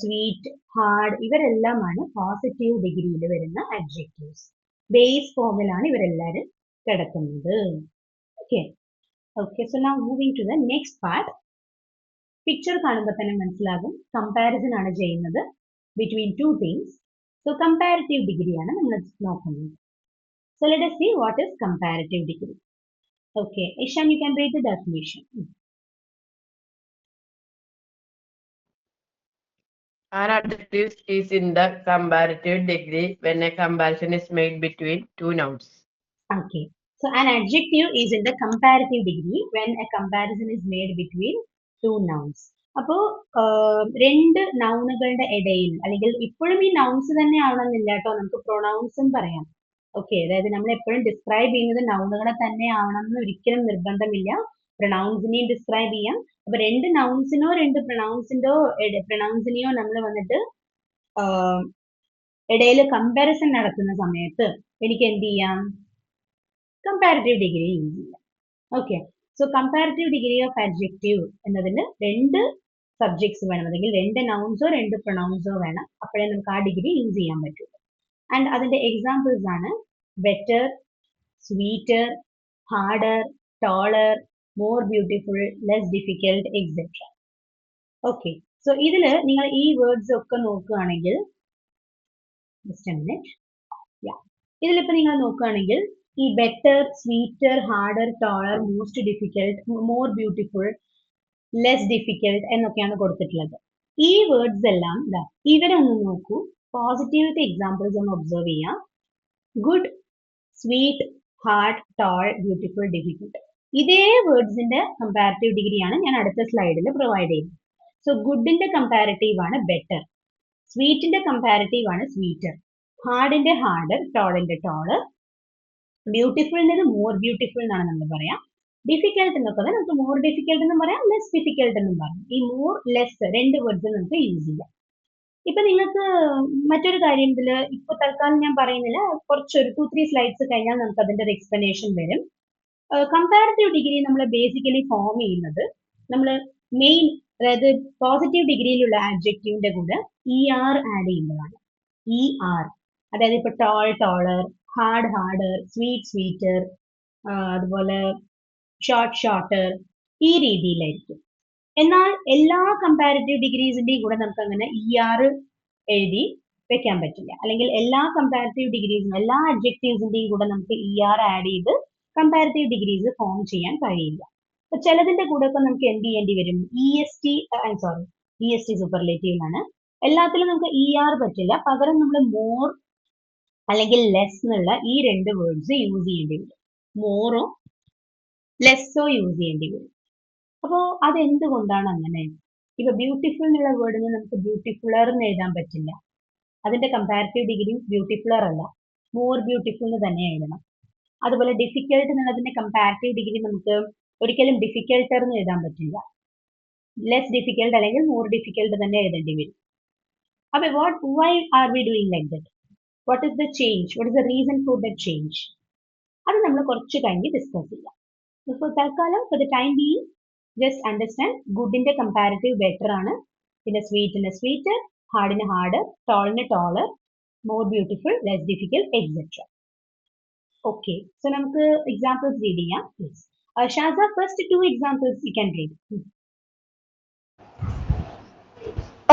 സ്വീറ്റ്, ഹാർഡ് ഇവരെല്ലാമാണ് പോസിറ്റീവ് ഡിഗ്രിയിൽ വരുന്ന അഡ്ജക്റ്റീവ്സ്. ബേസ് ഫോമിലാണ് ഇവരെല്ലാരും കിടക്കുന്നത്. Okay okay. So now moving to the next part. Picture കാണുമ്പോൾ തന്നെ മനസ്സിലാകും കമ്പാരിസൺ ആണ് ചെയ്യുന്നത് between two things. So comparative ഡിഗ്രിയാണ് നമ്മൾ നോക്കുന്നത്. So let us see what is comparative degree. Okay, Ishan, you can read the definition. An adjective is in the comparative degree when a comparison is made between two nouns. Okay, so an adjective is in the comparative degree when a comparison is made between two nouns. അപ്പോൾ രണ്ട് നൗണുകളുടെ ഇടയിൽ അല്ലെങ്കിൽ ഇപ്പോഴും ഈ nouns തന്നെ ആവണമെന്നില്ല കേട്ടോ, നമുക്ക് പ്രൊനൗൺസും പറയാം. ഓക്കെ, അതായത് നമ്മൾ എപ്പോഴും ഡിസ്ക്രൈബ് ചെയ്യുന്നത് നൗണുകളെ തന്നെ ആവണം എന്ന് ഒരിക്കലും നിർബന്ധമില്ല, പ്രൊനൗൺസിനെയും ഡിസ്ക്രൈബ് ചെയ്യാം. അപ്പൊ രണ്ട് നൗൺസിനോ രണ്ട് പ്രൊനൗൺസിനെയോ നമ്മൾ വന്നിട്ട് ഇടയിൽ കമ്പാരിസൺ നടത്തുന്ന സമയത്ത് എനിക്ക് എന്ത് ചെയ്യാം, കമ്പാരിറ്റീവ് ഡിഗ്രി യൂസ് ചെയ്യാം. Okay, so comparative degree of adjective എന്നതിന് രണ്ട് സബ്ജക്ട്സ് വേണം, അല്ലെങ്കിൽ രണ്ട് നൗൺസോ രണ്ട് പ്രൊനൗൺസോ വേണം, അപ്പോഴേ നമുക്ക് ആ ഡിഗ്രി യൂസ് ചെയ്യാൻ പറ്റുള്ളൂ. ആൻഡ് അതിന്റെ എക്സാമ്പിൾസ് ആണ് better, sweeter, harder, ടോളർ, more beautiful, less difficult, etcetera. Okay, so ഇതിൽ നിങ്ങൾ ഈ വേർഡ്സ് ഒക്കെ നോക്കുകയാണെങ്കിൽ, ജസ്റ്റ് എ മിനിറ്റ്, ഇതിലിപ്പോ നിങ്ങൾ നോക്കുകയാണെങ്കിൽ ഈ better, sweeter, harder, taller, most difficult, more beautiful, less difficult എന്നൊക്കെയാണ് കൊടുത്തിട്ടുള്ളത്. ഈ വേർഡ്സ് എല്ലാം ഇവരെ ഒന്ന് നോക്കൂ, പോസിറ്റീവിറ്റി എക്സാമ്പിൾസ് ഒന്ന് ഒബ്സർവ് ചെയ്യാം. Good, sweet, hard, tall, beautiful, difficult, ഇതേ വേർഡ്സിന്റെ കമ്പാരിറ്റീവ് ഡിഗ്രിയാണ് ഞാൻ അടുത്ത സ്ലൈഡിൽ പ്രൊവൈഡ് ചെയ്യുന്നത്. സോ ഗുഡിന്റെ കമ്പാരിറ്റീവ് ആണ് ബെറ്റർ, സ്വീറ്റിന്റെ കമ്പാരിറ്റീവ് ആണ് സ്വീറ്റർ, ഹാർഡിന്റെ ഹാർഡർ, ടോളിന്റെ ടോളർ, ബ്യൂട്ടിഫുളിന്റെ മോർ ബ്യൂട്ടിഫുൾ എന്നാണ് നമ്മൾ പറയാം. ഡിഫിക്കൽട്ട് എന്നൊക്കെ നമുക്ക് മോർ ഡിഫിക്കൽട്ട് എന്നും പറയാം, ലെസ് ഡിഫിക്കൽട്ട് എന്നും പറയാം. ഈ മോർ, ലെസ് രണ്ട് വേർഡ്സ് നമുക്ക് യൂസ് ചെയ്യാം. ഇപ്പൊ നിങ്ങൾക്ക് മറ്റൊരു കാര്യം ഇതിൽ ഇപ്പൊ തൽക്കാലം ഞാൻ പറയുന്നില്ല, കുറച്ചൊരു 2-3 സ്ലൈഡ്സ് കഴിഞ്ഞാൽ നമുക്ക് അതിന്റെ ഒരു എക്സ്പ്ലനേഷൻ വരും. കമ്പാരിറ്റീവ് ഡിഗ്രി നമ്മൾ ബേസിക്കലി ഫോം ചെയ്യുന്നത് നമ്മൾ മെയിൻ, അതായത് പോസിറ്റീവ് ഡിഗ്രിയിലുള്ള ആഡ്ജക്റ്റീവിന്റെ കൂടെ ER ആഡ് ചെയ്യുന്നതാണ്. ER, അതായത് ഇപ്പൊ tall, taller, hard, harder, sweet, sweeter, അതുപോലെ ഷോർട്ട്, ഷോർട്ടർ, ഈ രീതിയിലായിരിക്കും. എന്നാൽ എല്ലാ കമ്പാരിറ്റീവ് ഡിഗ്രീസിന്റെയും കൂടെ നമുക്ക് അങ്ങനെ ER എഴുതി വെക്കാൻ പറ്റില്ല, അല്ലെങ്കിൽ എല്ലാ കമ്പാരിറ്റീവ് ഡിഗ്രീസും എല്ലാ അഡ്ജക്റ്റീവ്സിന്റെയും കൂടെ നമുക്ക് ER ആഡ് ചെയ്ത് കമ്പാരിറ്റീവ് ഡിഗ്രീസ് ഫോം ചെയ്യാൻ കഴിയില്ല. അപ്പൊ ചിലതിന്റെ കൂടെ ഒക്കെ നമുക്ക് എന്ത് ചെയ്യേണ്ടി വരും, EST സൂപ്പർലേറ്റീവ് ആണ്. എല്ലാത്തിലും നമുക്ക് ER പറ്റില്ല, പകരം നമ്മൾ മോർ അല്ലെങ്കിൽ ലെസ് എന്നുള്ള ഈ രണ്ട് വേർഡ്സ് യൂസ് ചെയ്യേണ്ടി വരും. മോറോ ലെസ്സോ യൂസ് ചെയ്യേണ്ടി വരും. അപ്പോ അതെന്തുകൊണ്ടാണ് അങ്ങനെ? ഇപ്പൊ ബ്യൂട്ടിഫുൾ എന്നുള്ള വേർഡിന് നമുക്ക് ബ്യൂട്ടിഫുള്ളർ എന്ന് എഴുതാൻ പറ്റില്ല, അതിന്റെ കമ്പാരിറ്റീവ് ഡിഗ്രി ബ്യൂട്ടിഫുള്ളർ അല്ല, മോർ ബ്യൂട്ടിഫുൾ എന്ന് തന്നെ എഴുതണം. അതുപോലെ ഡിഫിക്കൽട്ട് എന്നുള്ളതിന്റെ കമ്പാരിറ്റീവ് ഡിഗ്രി നമുക്ക് ഒരിക്കലും ഡിഫിക്കൽട്ടർ എന്ന് എഴുതാൻ പറ്റില്ല, ലെസ് ഡിഫിക്കൽട്ട് അല്ലെങ്കിൽ മോർ ഡിഫിക്കൽട്ട് തന്നെ എഴുതേണ്ടി വരും. അപ്പൊ why are we doing like that? What is the change? What is the reason for that change? അത് നമ്മൾ കുറച്ച് കഴിഞ്ഞ് ഡിസ്കസ് ചെയ്യാം. ഇപ്പോൾ തൽക്കാലം for the time being just understand, ഗുഡിന്റെ കമ്പാരിറ്റീവ് ബെറ്റർ ആണ്, പിന്നെ സ്വീറ്റിന് സ്വീറ്റർ, ഹാർഡിന് ഹാർഡ്, ടോളിന് taller, more beautiful, less difficult, etcetera. Okay, so നമുക്ക് എക്സാമ്പിൾസ് റീഡ് ചെയ്യാം. Please Shaza, first 2 examples you can read.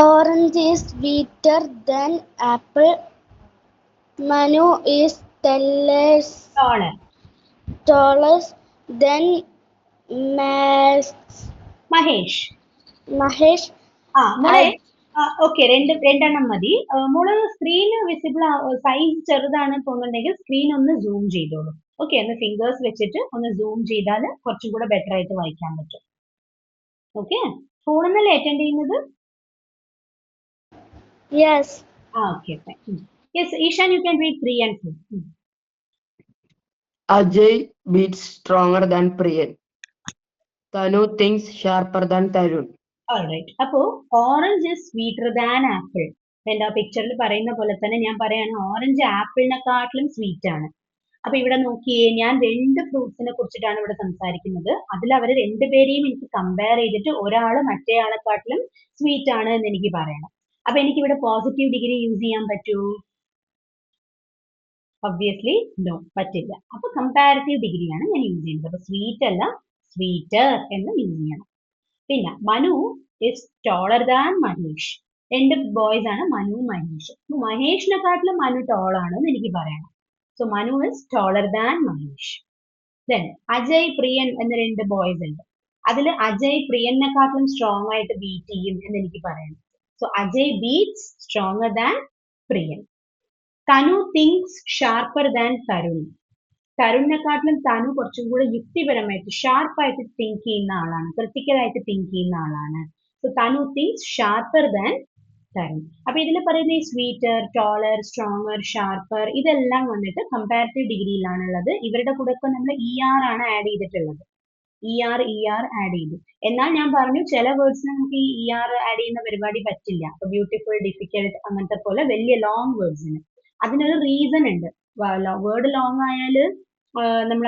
Orange is sweeter than apple. Manu is taller taller than Mahesh. Mahesh. മോളെ okay, രണ്ടെണ്ണം മതി. മോള് സ്ക്രീൻ വിസിബിൾ സൈസ് ചെറുതാണ് തോന്നുന്നുണ്ടെങ്കിൽ screen ഒന്ന് zoom ചെയ്തോളൂ. ഓക്കെ, ഒന്ന് ഫിംഗേഴ്സ് വെച്ചിട്ട് ഒന്ന് സൂം ചെയ്താൽ കുറച്ചും കൂടെ ബെറ്റർ ആയിട്ട് വായിക്കാൻ പറ്റും. ഓക്കെ, ഫോണിന്നല്ലേ അറ്റൻഡ് ചെയ്യുന്നത്? Yes. Okay, fine. Yes, Ishan, you can read 3 and 4. Ajay beats stronger than Priyan. Tanu thinks sharper than Tarun. Alright, അപ്പോ orange is sweeter than apple. എന്റെ ആ പിക്ചറിൽ പറയുന്ന പോലെ തന്നെ ഞാൻ പറയാണ്, ഓറഞ്ച് ആപ്പിളിനെക്കാട്ടിലും സ്വീറ്റ് ആണ്. അപ്പൊ ഇവിടെ നോക്കിയേ, ഞാൻ 2 ഫ്രൂട്ട്സിനെ കുറിച്ചിട്ടാണ് ഇവിടെ സംസാരിക്കുന്നത്. അതിൽ അവർ രണ്ടുപേരെയും എനിക്ക് കമ്പയർ ചെയ്തിട്ട് ഒരാള് മറ്റേ ആളെക്കാട്ടിലും സ്വീറ്റ് ആണ് എന്ന് എനിക്ക് പറയണം. അപ്പൊ എനിക്ക് ഇവിടെ പോസിറ്റീവ് ഡിഗ്രി യൂസ് ചെയ്യാൻ പറ്റുമോ? ഒബ്വിയസ്ലി നോ, പറ്റില്ല. അപ്പൊ കമ്പാരിറ്റീവ് ഡിഗ്രിയാണ് ഞാൻ യൂസ് ചെയ്യുന്നത്. അപ്പൊ സ്വീറ്റ് അല്ല, സ്വീറ്റർ എന്ന് യൂസ് ചെയ്യണം. പിന്നെ Manu is taller than Mahesh. 2 boys ആണ്, മനു, മഹേഷ്. മഹേഷിനെക്കാട്ടിലും മനു ടോൾ ആണ് എന്ന് എനിക്ക് പറയണം. So Manu is taller than Mahesh. Then Ajay Priyan എന്ന 2 ബോയ്സ് ഉണ്ട്. അതിൽ അജയ് പ്രിയനെക്കാട്ടിലും സ്ട്രോങ് ആയിട്ട് ബീറ്റ് ചെയ്യും എന്ന് എനിക്ക് പറയാം. So Ajay beats stronger than Priyan. Tanu thinks sharper than Tarun. തരുണിനെക്കാട്ടിലും തനു കുറച്ചും കൂടെ യുക്തിപരമായിട്ട് ഷാർപ്പായിട്ട് തിങ്ക് ചെയ്യുന്ന ആളാണ്, ക്രിട്ടിക്കലായിട്ട് തിങ്ക് ചെയ്യുന്ന ആളാണ്. സോ തനു തിങ്സ് ഷാർപ്പർ ദാൻ തരുൺ. അപ്പൊ ഇതിൽ പറയുന്ന ഈ സ്വീറ്റർ, ടോളർ, സ്ട്രോങ്ങർ, ഷാർപ്പർ ഇതെല്ലാം വന്നിട്ട് കമ്പാരിറ്റീവ് ഡിഗ്രിയിലാണുള്ളത്. ഇവരുടെ കൂടെ ഒക്കെ നമ്മൾ ആണ് ആഡ് ചെയ്തിട്ടുള്ളത്. ആഡ് ചെയ്തു. എന്നാൽ ഞാൻ പറഞ്ഞു ചില വേർഡ്സിന് നമുക്ക് ഈ ആഡ് ചെയ്യുന്ന പരിപാടി പറ്റില്ല. ഇപ്പൊ ബ്യൂട്ടിഫുൾ, ഡിഫിക്കൽട്ട് അങ്ങനത്തെ പോലെ വലിയ ലോങ് വേർഡ്സിന്. അതിനൊരു റീസൺ ഉണ്ട്. വേർഡ് ലോങ് ആയാല് നമ്മൾ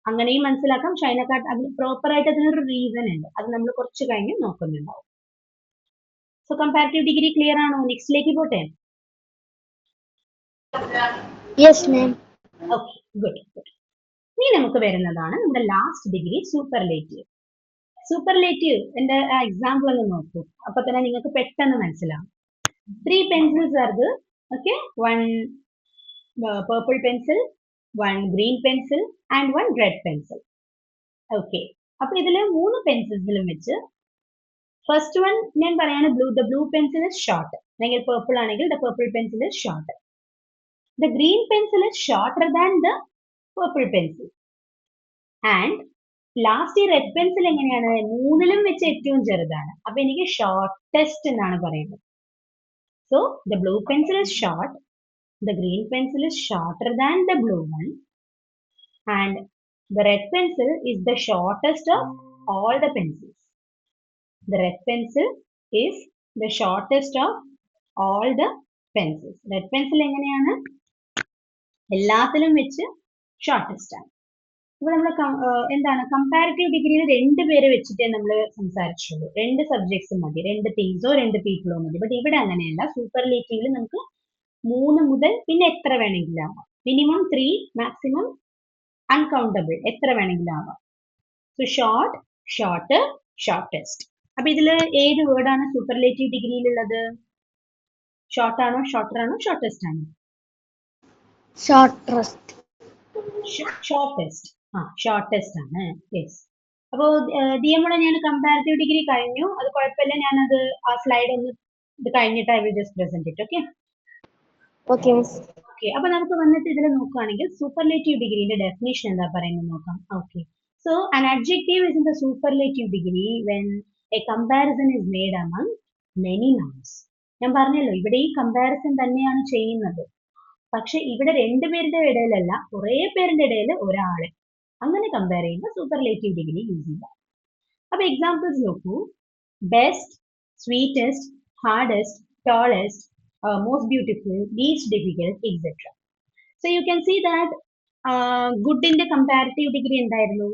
അങ്ങനെയും മനസ്സിലാക്കാം. പക്ഷെ അതിന് പ്രോപ്പർ ആയിട്ട് അതിനൊരു റീസൺ ഉണ്ട്. അത് നമ്മൾ കുറച്ച് കഴിഞ്ഞ് നോക്കുന്നുണ്ടാവും. സോ കമ്പാരിറ്റീവ് ഡിഗ്രി ക്ലിയർ ആണോ? നെക്സ്റ്റിലേക്ക് പോട്ടെ. Yes ma'am. Okay, good. ഇനി നമുക്ക് വരുന്നതാണ് നമ്മുടെ ലാസ്റ്റ് ഡിഗ്രി, സൂപ്പർലേറ്റീവ്. സൂപ്പർലേറ്റീവ് എന്റെ എക്സാമ്പിൾ ഒന്ന് നോക്കൂ. അപ്പൊ തന്നെ നിങ്ങൾക്ക് പെട്ടെന്ന് മനസ്സിലാവും. 3 pencils are there. Okay, 1 purple pencil, 1 green pencil and 1 red pencil. Okay, അപ്പൊ ഇതില് 3 പെൻസിൽസിലും വെച്ച് ഫസ്റ്റ് വൺ ഞാൻ പറയാണ് the blue pencil is short. അല്ലെങ്കിൽ purple ആണെങ്കിൽ the purple pencil is short. The green pencil is shorter than the purple pencil. And last ഈ red pencil എങ്ങനെയാണ്? 3ലും വെച്ച് ഏറ്റവും ചെറുതാണ്. അപ്പൊ എനിക്ക് ഷോർട്ടസ്റ്റ് എന്നാണ് പറയുന്നത്. So the blue pencil is short, the green pencil is shorter than the blue one, and the red pencil is the shortest of all the pencils. The red pencil is the shortest of all the pencils. Red pencil എങ്ങനെയാണ്? എല്ലാത്തിലും വെച്ച് shortest ആണ്. ഇപ്പൊ നമ്മൾ എന്താണ് comparative ഡിഗ്രിയിൽ 2 പേരെ വെച്ചിട്ടേ നമ്മൾ സംസാരിച്ചുള്ളൂ. 2 സബ്ജക്ട്സ് മതി, 2 തിങ്സോ 2 പീപ്പിളോ മതി. ബട്ട് ഇവിടെ അങ്ങനെയല്ല. സൂപ്പർലേറ്റീവിൽ നമുക്ക് 3 മുതൽ പിന്നെ എത്ര വേണമെങ്കിലും ആവാം. മിനിമം 3, മാക്സിമം അൺകൗണ്ടബിൾ, എത്ര വേണമെങ്കിലും ആവാം. So short, shorter, shortest. അപ്പൊ ഇതില് ഏത് വേർഡാണ് സൂപ്പർലേറ്റീവ് ഡിഗ്രിയിലുള്ളത്? ഷോർട്ട് ആണോ, ഷോർട്ടർ ആണോ, ഷോർട്ടസ്റ്റ് ആണോ? ഷോർട്ടസ്റ്റ്. ഷോർട്ടസ്റ്റ്. ഷോർട്ടസ്റ്റ് ആണ്. യെസ്. അപ്പോ ദിയമോളെ ഞാൻ കമ്പാരിറ്റീവ് ഡിഗ്രി കഴിഞ്ഞു. അത് കുഴപ്പമില്ല. ഞാനത് ആ സ്ലൈഡ് ഒന്ന് ഇത് കഴിഞ്ഞിട്ട് I will just present it. Okay. Okay, അപ്പൊ നമുക്ക് വന്നിട്ട് ഇതിൽ നോക്കുകയാണെങ്കിൽ സൂപ്പർലേറ്റീവ് ഡിഗ്രിന്റെ ഡെഫിനേഷൻ എന്താ പറയുന്നത് നോക്കാം. Okay, so an adjective is in the superlative degree when a comparison is made among many nouns. ഞാൻ പറഞ്ഞല്ലോ ഇവിടെ ഈ കമ്പാരിസൺ തന്നെയാണ് ചെയ്യുന്നത്. പക്ഷെ ഇവിടെ 2 പേരുടെ ഇടയിലല്ല, കുറെ പേരുടെ ഇടയിൽ ഒരാളെ അങ്ങനെ കമ്പയർ ചെയ്യുന്ന സൂപ്പർലേറ്റീവ് ഡിഗ്രി യൂസ് ചെയ്യാം. അപ്പൊ എക്സാമ്പിൾസ് നോക്കൂ. Best, sweetest, hardest, tallest, most beautiful, least difficult, etc. So you can see that good in the comparative degree എന്തായിരുന്നു?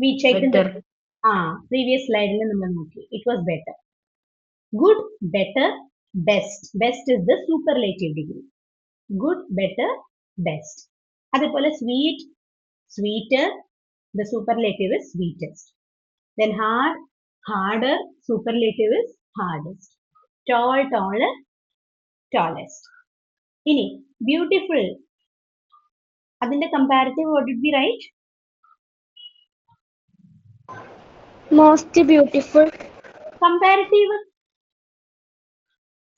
We checked in the previous slide ൽ നമ്മൾ നോക്കി. It was better. Good, better, best. Best is the superlative degree. Good, better, best. അതേപോലെ sweet, sweeter, the superlative is sweetest. Then hard, harder, superlative is hardest. Tall, taller, tallest. ഇനി beautiful, അതിന്റെ comparative what would be right? Most beautiful. Comparative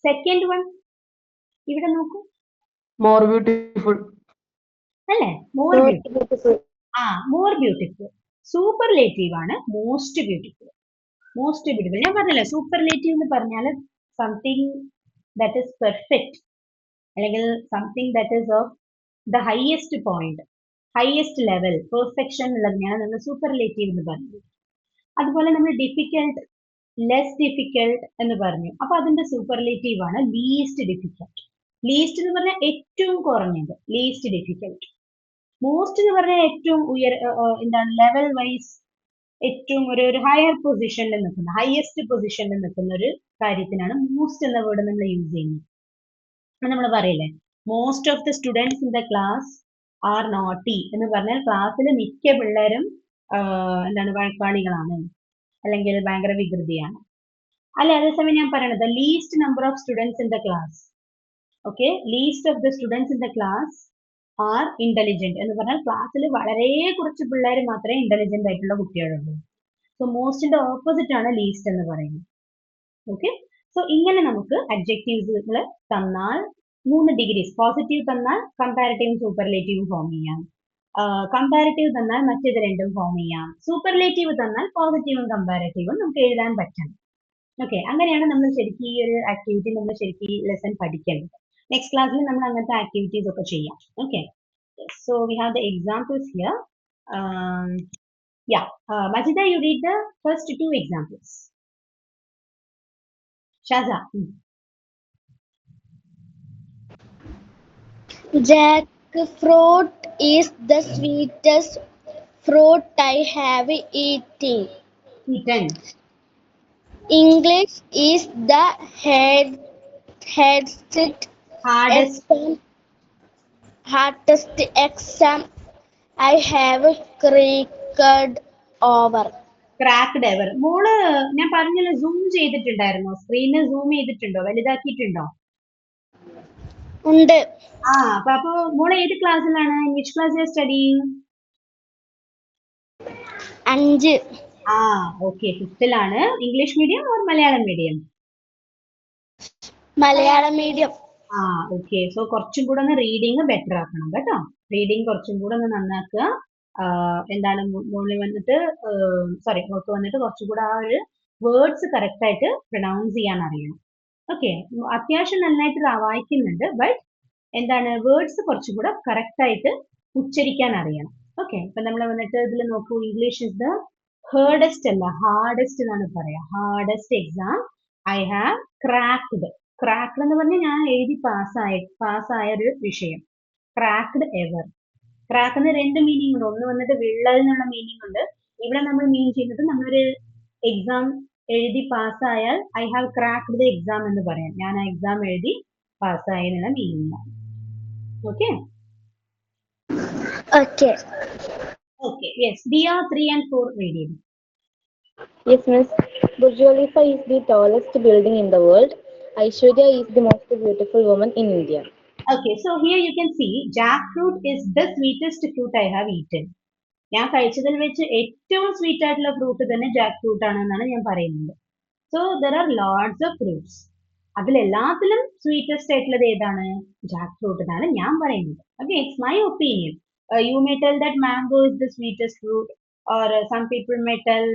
second one ഇവിടെ നോക്കൂ. More beautiful. അല്ലേ? More beautiful. More beautiful. Superlative ആണ് most beautiful. Most beautiful. ഞാൻ പറഞ്ഞില്ലേ superlative എന്ന് പറഞ്ഞാൽ സംതിങ് ദാറ്റ് ഇസ് പെർഫെക്റ്റ്, അല്ലെങ്കിൽ something that is of the highest point, highest level, perfection ഉള്ളതിനാണ് നമ്മൾ സൂപ്പർലേറ്റീവ് എന്ന് പറയുന്നത്. അതുപോലെ നമ്മൾ ഡിഫിക്കൽട്ട്, ലെസ് ഡിഫിക്കൽട്ട് എന്ന് പറഞ്ഞു. അപ്പൊ അതിന്റെ സൂപ്പർലേറ്റീവ് ആണ് ലീസ്റ്റ് ഡിഫിക്കൽട്ട്. ലീസ്റ്റ് എന്ന് പറഞ്ഞാൽ ഏറ്റവും കുറഞ്ഞത്, ലീസ്റ്റ് ഡിഫിക്കൽട്ട്. മോസ്റ്റ് എന്ന് പറഞ്ഞാൽ ഏറ്റവും എന്താണ് ലെവൽ വൈസ് ഏറ്റവും ഒരു ഹയർ പൊസിഷനിൽ നിൽക്കുന്ന, ഹയസ്റ്റ് പൊസിഷനിൽ നിൽക്കുന്ന ഒരു കാര്യത്തിനാണ് മോസ്റ്റ് എന്ന വേർഡ് നമ്മൾ യൂസ് ചെയ്യുന്നത്. നമ്മൾ പറയില്ലേ most of the students in the class are naughty എന്ന് പറഞ്ഞാൽ ക്ലാസ്സിൽ മിക്ക പിള്ളേരും എന്താണ് വഴക്കാളികളാണ്, അല്ലെങ്കിൽ ഭയങ്കര വികൃതിയാണ്. അല്ലെ? അതേസമയം ഞാൻ പറയണത് least number of students in the class, Okay, least of the students in the class are intelligent. എന്ന് പറഞ്ഞാൽ ക്ലാസ്സിൽ വളരെ കുറച്ച് പിള്ളേർ മാത്രമേ ഇന്റലിജന്റ് ആയിട്ടുള്ള കുട്ടികളുള്ളൂ. സോ മോസ്റ്റിന്റെ ഓപ്പോസിറ്റ് ആണ് ലീസ്റ്റ് എന്ന് പറയുന്നത്. ഓക്കെ, സോ ഇങ്ങനെ നമുക്ക് അഡ്ജക്റ്റീവ്സുകൾ തന്നാൽ 3 ഡിഗ്രീസ്, പോസിറ്റീവ് തന്നാൽ കമ്പാരിറ്റീവും സൂപ്പർലേറ്റീവും ഫോം ചെയ്യാം, കമ്പാരിറ്റീവ് തന്നാൽ മറ്റേത് രണ്ടും ഫോം ചെയ്യാം, സൂപ്പർലേറ്റീവ് തന്നാൽ പോസിറ്റീവും കമ്പാരിറ്റീവും നമുക്ക് എഴുതാൻ പറ്റണം. ഓക്കെ, അങ്ങനെയാണ് നമ്മൾ ശരിക്കും ഈ ഒരു ആക്ടിവിറ്റി നമ്മൾ ശരിക്കും ഈ ലെസൺ പഠിക്കേണ്ടത്. നെക്സ്റ്റ് ക്ലാസ്സിൽ നമ്മൾ അങ്ങനത്തെ ആക്ടിവിറ്റീസ് ഒക്കെ ചെയ്യാം. Okay, so we have the examples here. Majida, you read the first 2 examples. Shaza. Jackfruit is the sweetest fruit I have eaten. Eaten. English is the hardest exam I have cracked over. Cracked ever. മോള് ഞാൻ പറഞ്ഞല്ലോ zoom ചെയ്തിട്ടുണ്ടായിരുന്നോ? Screen zoom ചെയ്തിട്ടുണ്ടോ? വലുതാക്കിയിട്ടുണ്ടോ? ഉണ്ട്. അപ്പൊ മോള് ഏത് ക്ലാസ്സിലാണ്? Which class you are studying? 5. Okay, 5th-ലാണ്. English medium or Malayalam medium? Malayalam medium. Okay, so കുറച്ചും കൂടെ ഒന്ന് റീഡിങ് ബെറ്റർ ആക്കണം കേട്ടോ. റീഡിങ് കുറച്ചും കൂടെ ഒന്ന് നന്നാക്കുക. എന്താണ് മോളിൽ വന്നിട്ട് മോൾക്ക് വന്നിട്ട് കുറച്ചുകൂടെ ആ ഒരു വേർഡ്സ് കറക്റ്റ് ആയിട്ട് പ്രൊനൗൺസ് ചെയ്യാൻ അറിയണം. ഓക്കെ, അത്യാവശ്യം നന്നായിട്ട് വായിക്കുന്നുണ്ട്, ബട്ട് എന്താണ് വേർഡ്സ് കുറച്ചും കൂടെ കറക്റ്റ് ആയിട്ട് ഉച്ചരിക്കാൻ അറിയണം. ഓക്കെ, ഇപ്പൊ നമ്മൾ വന്നിട്ട് ഇതിൽ നോക്കൂ, ഇംഗ്ലീഷ് ഇസ് ദ ഹേർഡസ്റ്റ് അല്ല ഹാർഡസ്റ്റ് എന്നാണ് പറയാ. Hardest exam I have cracked. Cracked എന്ന് പറഞ്ഞാൽ ഞാൻ എഴുതി പാസ്സായ ഒരു വിഷയം. Cracked ever. ക്രാക്കിന് 2 മീനിങ് ഉണ്ട്. ഒന്ന് വന്നിട്ട് വിള്ളൽ എന്നുള്ള മീനിങ് ഉണ്ട്. ഇവിടെ നമ്മൾ മീൻ ചെയ്യുന്നത് നമ്മളൊരു എക്സാം എഴുതി പാസ്സായാൽ I have cracked the exam എന്ന് പറയാം. ഞാൻ ആ എക്സാം എഴുതി പാസ്സായി എന്നുള്ള മീനിങ് ആണ്. Okay okay okay yes, Diya 3 and 4 reading. Yes, Miss. Burj Khalifa is the tallest building in the world. Aishwarya is the most beautiful woman in India. Okay, so here you can see jackfruit is the sweetest fruit I have eaten. ഞാൻ കഴിച്ചതിൽ വെച്ച് ഏറ്റവും sweet ആയിട്ടുള്ള fruit തന്നെ Jack fruit ആണെന്നാണ് ഞാൻ പറയുന്നത്. So there are lots of fruits. അതിലെല്ലാത്തിലും sweetest ആയിട്ടുള്ളത് ഏതാണ്? ജാക്ക് ഫ്രൂട്ട് എന്നാണ് ഞാൻ പറയുന്നത്. Okay, it's my opinion. You may tell that mango is the sweetest fruit, or some people may tell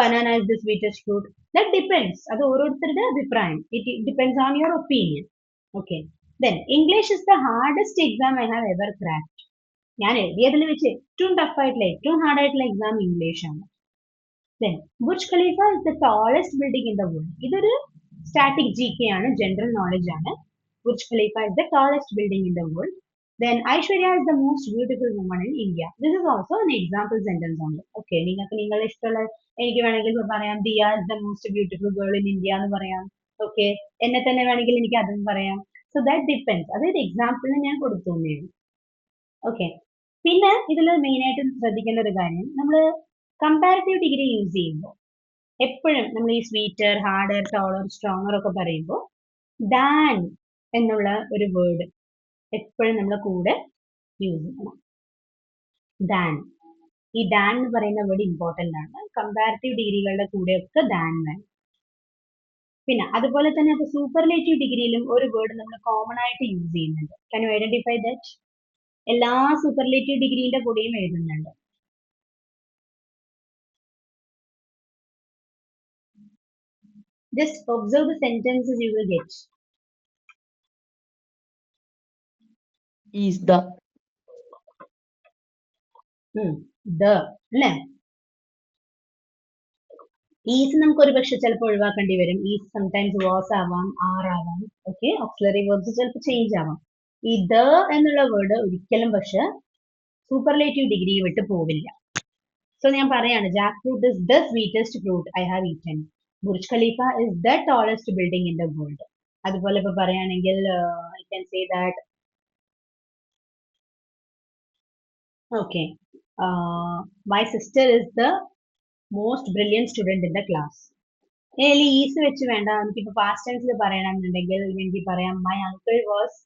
banana is the sweetest fruit. That depends. അത് ഓരോരുത്തരുടെ അഭിപ്രായം. It depends on your opinion. Okay, then English is the hardest exam I have ever cracked. ഞാൻ എഴുതിയതിൽ വെച്ച് ഏറ്റവും tough ആയിട്ടുള്ള ഏറ്റവും hard ആയിട്ടുള്ള എക്സാം ഇംഗ്ലീഷ് ആണ്. Then Burj Khalifa is the tallest building in the world. ഇതൊരു സ്റ്റാറ്റിക് GK ആണ്, ജനറൽ നോളജ് ആണ്. Burj Khalifa is the tallest building in the world. Then Aishwarya is the most beautiful woman in India. This is also an example sentence only. Okay, നിങ്ങൾക്ക് നിങ്ങളുടെ ഇഷ്ടമുള്ള എനിക്ക് വേണമെങ്കിൽ പറയാം Diya is the most beautiful girl in India എന്ന് പറയാം. Okay, എന്നെ തന്നെ വേണമെങ്കിൽ എനിക്ക് അതും പറയാം. So that depends. അതായത് എക്സാമ്പിളിന് ഞാൻ കൊടുത്തു തന്നെയാണ്. ഓക്കെ, പിന്നെ ഇതിൽ മെയിൻ ആയിട്ട് ശ്രദ്ധിക്കേണ്ട ഒരു കാര്യം, നമ്മൾ കമ്പാരിറ്റീവ് ഡിഗ്രി യൂസ് ചെയ്യുമ്പോൾ എപ്പോഴും നമ്മൾ ഈ സ്വീറ്റർ, ഹാർഡർ, ടോളർ, സ്ട്രോങ്ങർ ഒക്കെ പറയുമ്പോൾ ദാൻ എന്നുള്ള ഒരു വേർഡ് എപ്പോഴും നമ്മൾ കൂടെ യൂസ് ചെയ്യണം. ദാൻ. ഈ ദാൻ എന്ന് പറയുന്ന വേർഡ് ഇമ്പോർട്ടൻ്റ് ആണ്. കമ്പാരിറ്റീവ് ഡിഗ്രികളുടെ കൂടെയൊക്കെ ദാൻ വേണം. പിന്നെ അതുപോലെ തന്നെ അപ്പൊ സൂപ്പർലേറ്റീവ് ഡിഗ്രിയിലും ഒരു വേർഡ് നമ്മൾ കോമൺ ആയിട്ട് യൂസ് ചെയ്യുന്നുണ്ട്. Can you identify that? എല്ലാ സൂപ്പർലേറ്റീവ് ഡിഗ്രീന്റെ കൂടെയും എഴുതുന്നുണ്ട്. Just observe the sentences you will get. Is the. The അല്ലേ? ഈസ് നമുക്ക് ഒരു പക്ഷെ ചിലപ്പോൾ ഒഴിവാക്കേണ്ടി വരും. ഈസ് സംടൈംസ് വാസ് ആവാം, ആർ ആവാം. ഓക്കെ, ഓക്സിലറി വേർബ്സ് ചിലപ്പോൾ ചേഞ്ച് ആവാം. ഈ ദ എന്നുള്ള വേർഡ് ഒരിക്കലും പക്ഷെ സൂപ്പർലേറ്റീവ് ഡിഗ്രി വിട്ട് പോവില്ല. സോ ഞാൻ പറയാണ്, Jack fruit is the sweetest fruit I have eaten. Burj Khalifa is the tallest building in the world. അതുപോലെ ഇപ്പൊ പറയുകയാണെങ്കിൽ I can say that okay, my sister is the most brilliant student in the class. Is വെച്ച് വേണ്ട, നമുക്കിപ്പോ past ടെൻസിൽ പറയണമെന്നുണ്ടെങ്കിൽ എനിക്ക് പറയാം my uncle was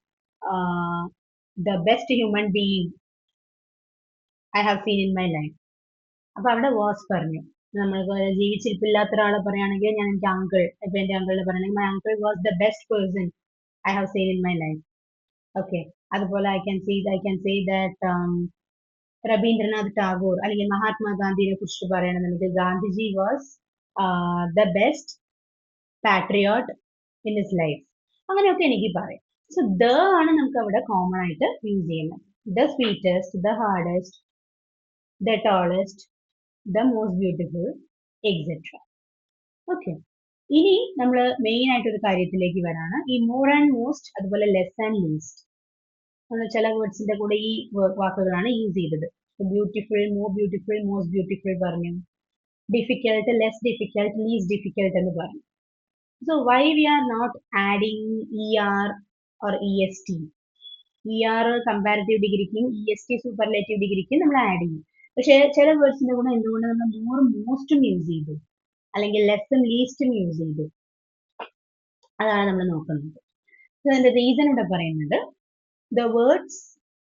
the best human being I have seen in my life. അപ്പൊ അവിടെ വാസ് പറഞ്ഞു. നമ്മൾക്ക് ജീവിച്ചിരിപ്പില്ലാത്ത ഒരാളെ പറയുകയാണെങ്കിൽ ഞാൻ എനിക്ക് അങ്കിൾ, ഇപ്പൊ എന്റെ അങ്കിളിനെ പറയുകയാണെങ്കിൽ my uncle was the best person I have seen in my life. Okay, അതുപോലെ I can say that Rabindranath Tagore അല്ലെങ്കിൽ മഹാത്മാഗാന്ധിയെ കുറിച്ച് പറയണമെന്നുണ്ടെങ്കിൽ Gandhiji was the best patriot in his life. അങ്ങനെയൊക്കെ എനിക്ക് പറയാം. സോ ദ ആണ് നമുക്ക് അവിടെ കോമൺ ആയിട്ട് യൂസ് ചെയ്യുന്നത്. The sweetest, the hardest, the tallest, the most beautiful, etcetera. Okay, ഇനി നമ്മൾ മെയിൻ ആയിട്ട് ഒരു കാര്യത്തിലേക്ക് വരാണ്. ഈ മോർ ആൻഡ് മോസ്റ്റ് അതുപോലെ ലെസ് ആൻഡ് ലീസ്റ്റ്, നമ്മൾ ചില വേർഡ്സിന്റെ കൂടെ ഈ വാക്കുകളാണ് യൂസ് ചെയ്തത്. ബ്യൂട്ടിഫുൾ, മോസ്റ്റ് ബ്യൂട്ടിഫുൾ പറഞ്ഞു. Difficult, less difficult, least difficult എന്ന് പറഞ്ഞു. So why we are not adding ER or EST? ER comparative ഡിഗ്രിക്കും EST സൂപ്പർലേറ്റീവ് ഡിഗ്രിക്കും നമ്മൾ ആഡ് ചെയ്യും. പക്ഷേ ചില വേർഡ്സിന്റെ കൂടെ എന്തുകൊണ്ട് നമ്മൾ മോറും മോസ്റ്റും യൂസ് ചെയ്തു അല്ലെങ്കിൽ ലെസ്സും ലീസ്റ്റും യൂസ് ചെയ്തു, അതാണ് നമ്മൾ നോക്കുന്നത്. സോ അതിന്റെ റീസൺ ഇവിടെ പറയുന്നത് the words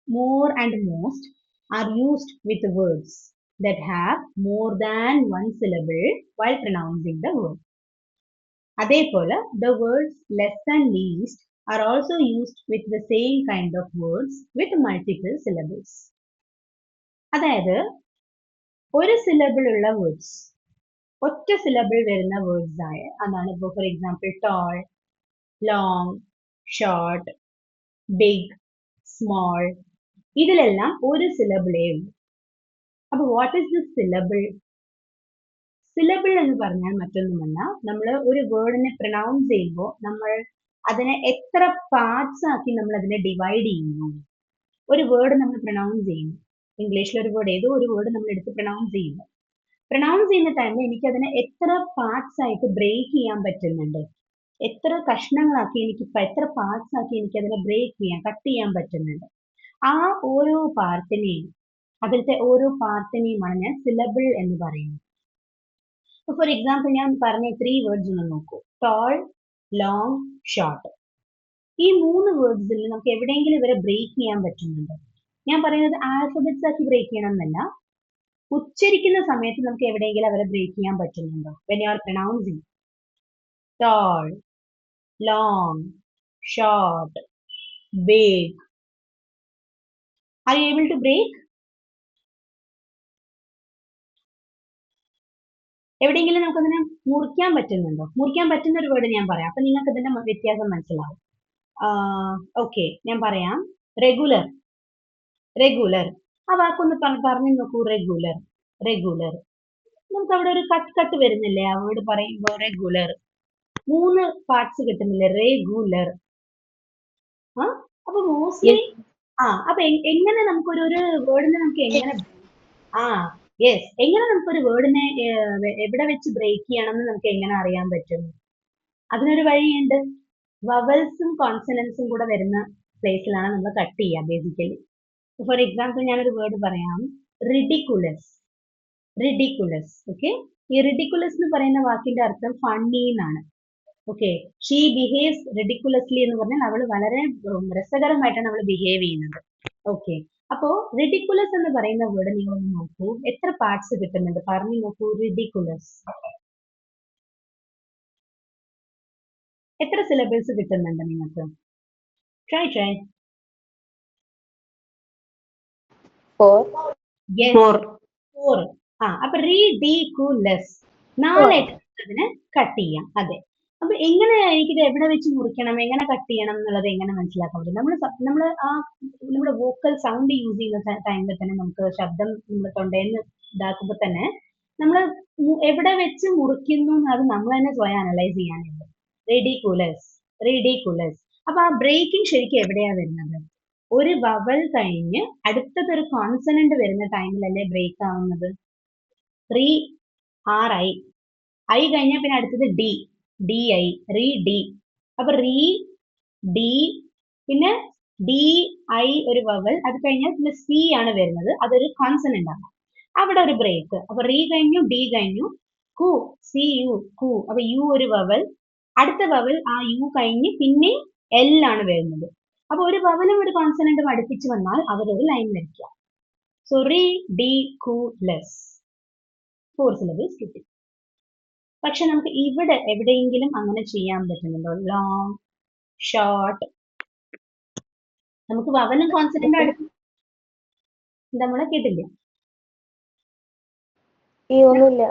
more and most are used with words that have more than one syllable while pronouncing the word. അതേപോലെ the words less and least are also used with the same kind of words with multiple syllables. അതായത് ഒരു syllable ഉള്ള words, ഒറ്റ syllable വരുന്ന words ആയ അതാണ് ഇപ്പോൾ for example tall, long, short, big, small, ഇതിലെല്ലാം ഒരു സിലബിളേ ഉള്ളൂ. അപ്പൊ what is the syllable? Syllable എന്ന് പറഞ്ഞാൽ മറ്റൊന്നുമല്ല, നമ്മൾ ഒരു വേർഡിനെ പ്രൊനൗൺസ് ചെയ്യുമ്പോൾ നമ്മൾ അതിനെ എത്ര പാർട്സ് ആക്കി നമ്മൾ അതിനെ ഡിവൈഡ് ചെയ്യുന്നു. ഒരു വേർഡ് നമ്മൾ പ്രൊനൗൺസ് ചെയ്യുന്നു, ഇംഗ്ലീഷിൽ ഒരു വേർഡ്, ഏതോ ഒരു വേർഡ് നമ്മൾ എടുത്ത് പ്രൊനൗൺസ് ചെയ്യുന്നു. പ്രൊനൗൺസ് ചെയ്യുന്ന ടൈമിൽ എനിക്ക് അതിനെ എത്ര പാർട്സ് ആയിട്ട് ബ്രേക്ക് ചെയ്യാൻ പറ്റുന്നുണ്ട്, എത്ര കഷ്ണങ്ങളാക്കി എനിക്ക്, എത്ര പാർട്സ് ആക്കി എനിക്ക് അതിനെ ബ്രേക്ക് ചെയ്യാൻ, കട്ട് ചെയ്യാൻ പറ്റുന്നുണ്ട്. ആ ഓരോ പാർട്ടിനെയും, അതിലത്തെ ഓരോ പാർട്ടിനെയുമാണ് ഞാൻ സിലബിൾ എന്ന് പറയുന്നത്. ഫോർ എക്സാമ്പിൾ ഞാൻ പറഞ്ഞ 3 വേർഡ്സ് ഒന്ന് നോക്കൂ. Tall, long, short. ഈ 3 വേർഡ്സിൽ നമുക്ക് എവിടെയെങ്കിലും ഇവരെ ബ്രേക്ക് ചെയ്യാൻ പറ്റുന്നുണ്ടോ? ഞാൻ പറയുന്നത് ആൽഫബറ്റ്സ് ആക്കി ബ്രേക്ക് ചെയ്യണം എന്നല്ല, ഉച്ചരിക്കുന്ന സമയത്ത് നമുക്ക് എവിടെയെങ്കിലും അവരെ ബ്രേക്ക് ചെയ്യാൻ പറ്റുന്നുണ്ടോ? When you are pronouncing tall, long, short, big, are you able to break? എവിടെയെങ്കിലും നമുക്കതിനെ മുറിക്കാൻ പറ്റുന്നുണ്ടോ? മുറിക്കാൻ പറ്റുന്ന ഒരു വേർഡ് ഞാൻ പറയാം, അപ്പൊ നിങ്ങൾക്ക് ഇതിന്റെ വ്യത്യാസം മനസ്സിലാവും. ഓക്കെ, ഞാൻ പറയാം. റെഗുലർ, റെഗുലർ, ആ വാക്കൊന്ന് പറഞ്ഞു നോക്കൂ. Regular, regular. നമുക്ക് അവിടെ ഒരു കട്ട് വരുന്നില്ലേ ആ വേർഡ് പറയുമ്പോൾ? റെഗുലർ 3 പാർട്സ് കിട്ടുന്നില്ലേ? റെഗുലർ. അപ്പൊ മോസ്റ്റ്ലി അപ്പൊ എങ്ങനെ നമുക്കൊരു വേർഡിനെ നമുക്ക് എങ്ങനെ യെസ്, എങ്ങനെ നമുക്കൊരു വേർഡിനെ എവിടെ വെച്ച് ബ്രേക്ക് ചെയ്യണമെന്ന് നമുക്ക് എങ്ങനെ അറിയാൻ പറ്റും? അതിനൊരു വഴിയുണ്ട്. വവൽസും കോൺസണൻസും കൂടെ വരുന്ന പ്ലേസിലാണ് നമ്മൾ കട്ട് ചെയ്യുക ബേസിക്കലി. ഫോർ എക്സാമ്പിൾ ഞാനൊരു വേർഡ് പറയാം, റിഡിക്കുലസ്. റിഡിക്കുലസ്. ഓക്കെ, ഈ റിഡിക്കുലസ് എന്ന് പറയുന്ന വാക്കിന്റെ അർത്ഥം ഫണ്ണി എന്നാണ്. ഓക്കെ, ഷീ ബിഹേവ്സ് റിഡിക്കുലസ്ലി എന്ന് പറഞ്ഞാൽ അവൾ വളരെ രസകരമായിട്ടാണ് അവൾ ബിഹേവ് ചെയ്യുന്നത്. ഓക്കെ, അപ്പോ റിഡിക്കുലസ് എന്ന് പറയുന്ന വേർഡ് നിങ്ങൾ ഒന്ന് നോക്കൂ, എത്ര പാർട്സ് കിട്ടുന്നുണ്ട് പറഞ്ഞു നോക്കൂ. റിഡിക്കുലസ് എത്ര സിലബിൾസ് കിട്ടുന്നുണ്ട് നിങ്ങൾക്ക്? ട്രൈ. 4. Yes, 4. അപ്പൊ റിഡിക്കുലസ് 4 അതിനെ കട്ട് ചെയ്യാം. അതെ, അപ്പൊ എങ്ങനെ എനിക്കിത് എവിടെ വെച്ച് മുറിക്കണം, എങ്ങനെ കട്ട് ചെയ്യണം എന്നുള്ളത് എങ്ങനെ മനസ്സിലാക്കാൻ പറ്റും? നമ്മുടെ വോക്കൽ സൗണ്ട് യൂസ് ചെയ്യുന്ന ടൈമിൽ തന്നെ നമുക്ക് ശബ്ദം നമ്മുടെ തൊണ്ടയിൽ നിന്ന് ഇതാക്കുമ്പോൾ തന്നെ നമ്മൾ എവിടെ വെച്ച് മുറിക്കുന്നു അത് നമ്മൾ തന്നെ സ്വയം അനലൈസ് ചെയ്യാനുണ്ട്. Ridiculous, ridiculous. അപ്പൊ ആ ബ്രേക്കിംഗ് ശരിക്കും എവിടെയാ വരുന്നത്? ഒരു വവൽ കഴിഞ്ഞ് അടുത്തതൊരു കോൺസണന്റ് വരുന്ന ടൈമിലല്ലേ ബ്രേക്ക് ആവുന്നത്? റീ, ആർ ഐ, ഐ കഴിഞ്ഞാൽ പിന്നെ അടുത്തത് D, D I, re D. അപ്പൊ റീ ഡി, പിന്നെ ഡി ഐ ഒരു വവൽ, അത് കഴിഞ്ഞാൽ പിന്നെ സി ആണ് വരുന്നത്, അതൊരു കോൺസണന്റ് ആണ്. അവിടെ ഒരു ബ്രേക്ക്. അപ്പൊ റീ കഴിഞ്ഞു, ഡി കഴിഞ്ഞു, കു, CU, കു. അപ്പൊ യു ഒരു വവൽ, അടുത്ത വവൽ ആ യു കഴിഞ്ഞ് പിന്നെ എൽ ആണ് വരുന്നത്. അപ്പൊ ഒരു വവലും ഒരു കോൺസണന്റും അടുപ്പിച്ച് വന്നാൽ അവരൊരു ലൈൻ വരയ്ക്കുക. സോ ridiculous 4 syllables കിട്ടി. പക്ഷെ നമുക്ക് ഇവിടെ എവിടെയെങ്കിലും അങ്ങനെ ചെയ്യാൻ പറ്റുന്നുണ്ടോ? ലോങ്, ഷോർട്ട്, നമുക്ക് വവലും കോൺസണന്റും അടുത്ത് നമ്മളെ കേട്ടില്ല. ഈ ഒന്നുമില്ല.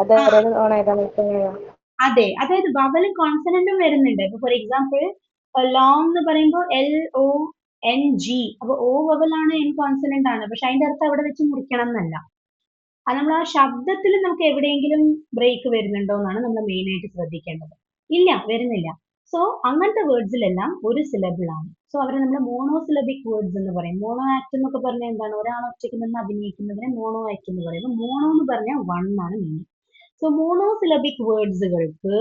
അത് ആ, ഓണാക്കാൻ പറ്റുന്ന അതെ, അതായത് വവലും കോൺസണന്റും വരുന്നുണ്ട്. ഇപ്പൊ ഫോർ എക്സാമ്പിൾ ലോങ് എന്ന് പറയുമ്പോൾ LONG, അപ്പൊ ഓ വവലാണ് എൻ കോൺസണന്റ് ആണ്, പക്ഷെ അതിന്റെ അർത്ഥം അവിടെ വെച്ച് മുറിക്കണം എന്നല്ല. അത് നമ്മൾ ആ ശബ്ദത്തിൽ നമുക്ക് എവിടെയെങ്കിലും ബ്രേക്ക് വരുന്നുണ്ടോ എന്നാണ് നമ്മൾ മെയിൻ ആയിട്ട് ശ്രദ്ധിക്കേണ്ടത്. ഇല്ല, വരുന്നില്ല. സോ അങ്ങനത്തെ വേർഡ്സിലെല്ലാം ഒരു സിലബിൾ ആണ്. സോ അവരെ നമ്മൾ മോണോസിലബിക് വേർഡ്സ് എന്ന് പറയും. മോണോ ആക്ട് എന്നൊക്കെ പറഞ്ഞാൽ എന്താണ്? ഒരാൾ ഒറ്റയ്ക്ക് നിന്ന് അഭിനയിക്കുന്നതിനെ മോണോ ആക്ട് എന്ന് പറയുന്നത്. മോണോ എന്ന് പറഞ്ഞാൽ വൺ ആണ് മീനിങ്. സോ മോണോസിലബിക് വേർഡ്സുകൾക്ക്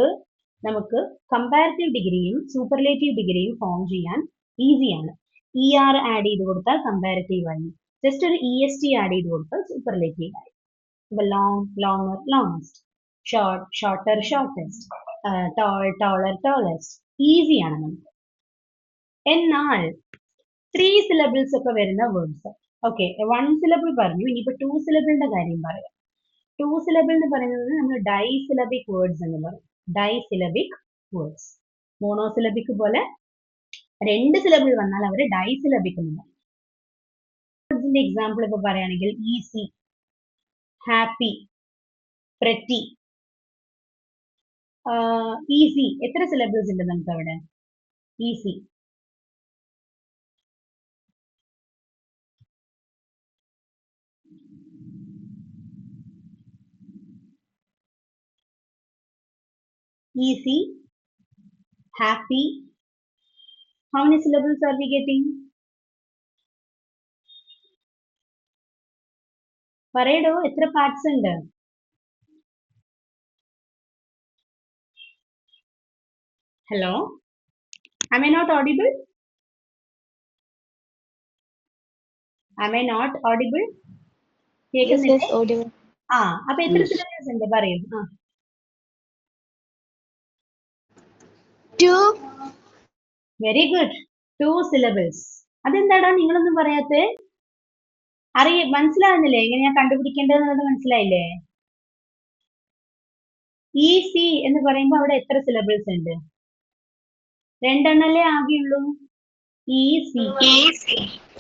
നമുക്ക് കമ്പാരിറ്റീവ് ഡിഗ്രിയും സൂപ്പർലേറ്റീവ് ഡിഗ്രിയും ഫോം ചെയ്യാൻ ഈസിയാണ്. ER ആഡ് ചെയ്ത് കൊടുത്താൽ കമ്പാരിറ്റീവ് ആയി, ജസ്റ്റ് ഒരു EST ആഡ് ചെയ്ത് കൊടുത്താൽ സൂപ്പർലേറ്റീവ് ആയി. long, longer, longest, short, shorter, shortest, tall, taller, tallest. Easy ആണ് നമുക്ക്. എന്നാൽ 3 syllables ഒക്കെ വരുന്ന വേർഡ്സ്, ഓക്കെ 1 syllable പറഞ്ഞു, ഇനിയിപ്പോ 2 syllableന്റെ കാര്യം പറയാം. 2 syllable എന്ന് പറയുന്നത് നമ്മൾ ഡൈസിലബിക് വേർഡ്സ് എന്ന് പറയും. Disyllabic words. മോണോസിലബിക് പോലെ 2 syllable വന്നാൽ അവർ ഡൈസിലബിക് എന്ന് പറയും. വേർഡ്സിന്റെ എക്സാമ്പിൾ ഇപ്പൊ പറയുകയാണെങ്കിൽ ഈസി, ഹാപ്പി, pretty, ഈസി. എത്ര സിലബിൾസ് ഉണ്ട് നമുക്ക് അവിടെ? Easy, easy, happy. How many syllables are we getting? പറയടോ, എത്ര പാർട്സ് ഉണ്ട്? Hello, am I not audible? Am I not audible? കേൾക്കുന്നില്ലേ? ആ, അപ്പൊ എത്ര സിലബിൾസ് ഉണ്ട് പറയൂ. ആ, 2, വെരി ഗുഡ്, 2 syllables. അതെന്താടാ നിങ്ങളൊന്നും പറയാത്തെ? മനസ്സിലാവുന്നില്ലേ എങ്ങനെയാ കണ്ടുപിടിക്കേണ്ടതെന്നുള്ളത്? മനസ്സിലായില്ലേ? ഈസി എന്ന് പറയുമ്പോൾ അവിടെ എത്ര സിലബിൾസ് ഉണ്ട്? 2 എണ്ണല്ലേ ആകെയുള്ളൂ. ഈസി.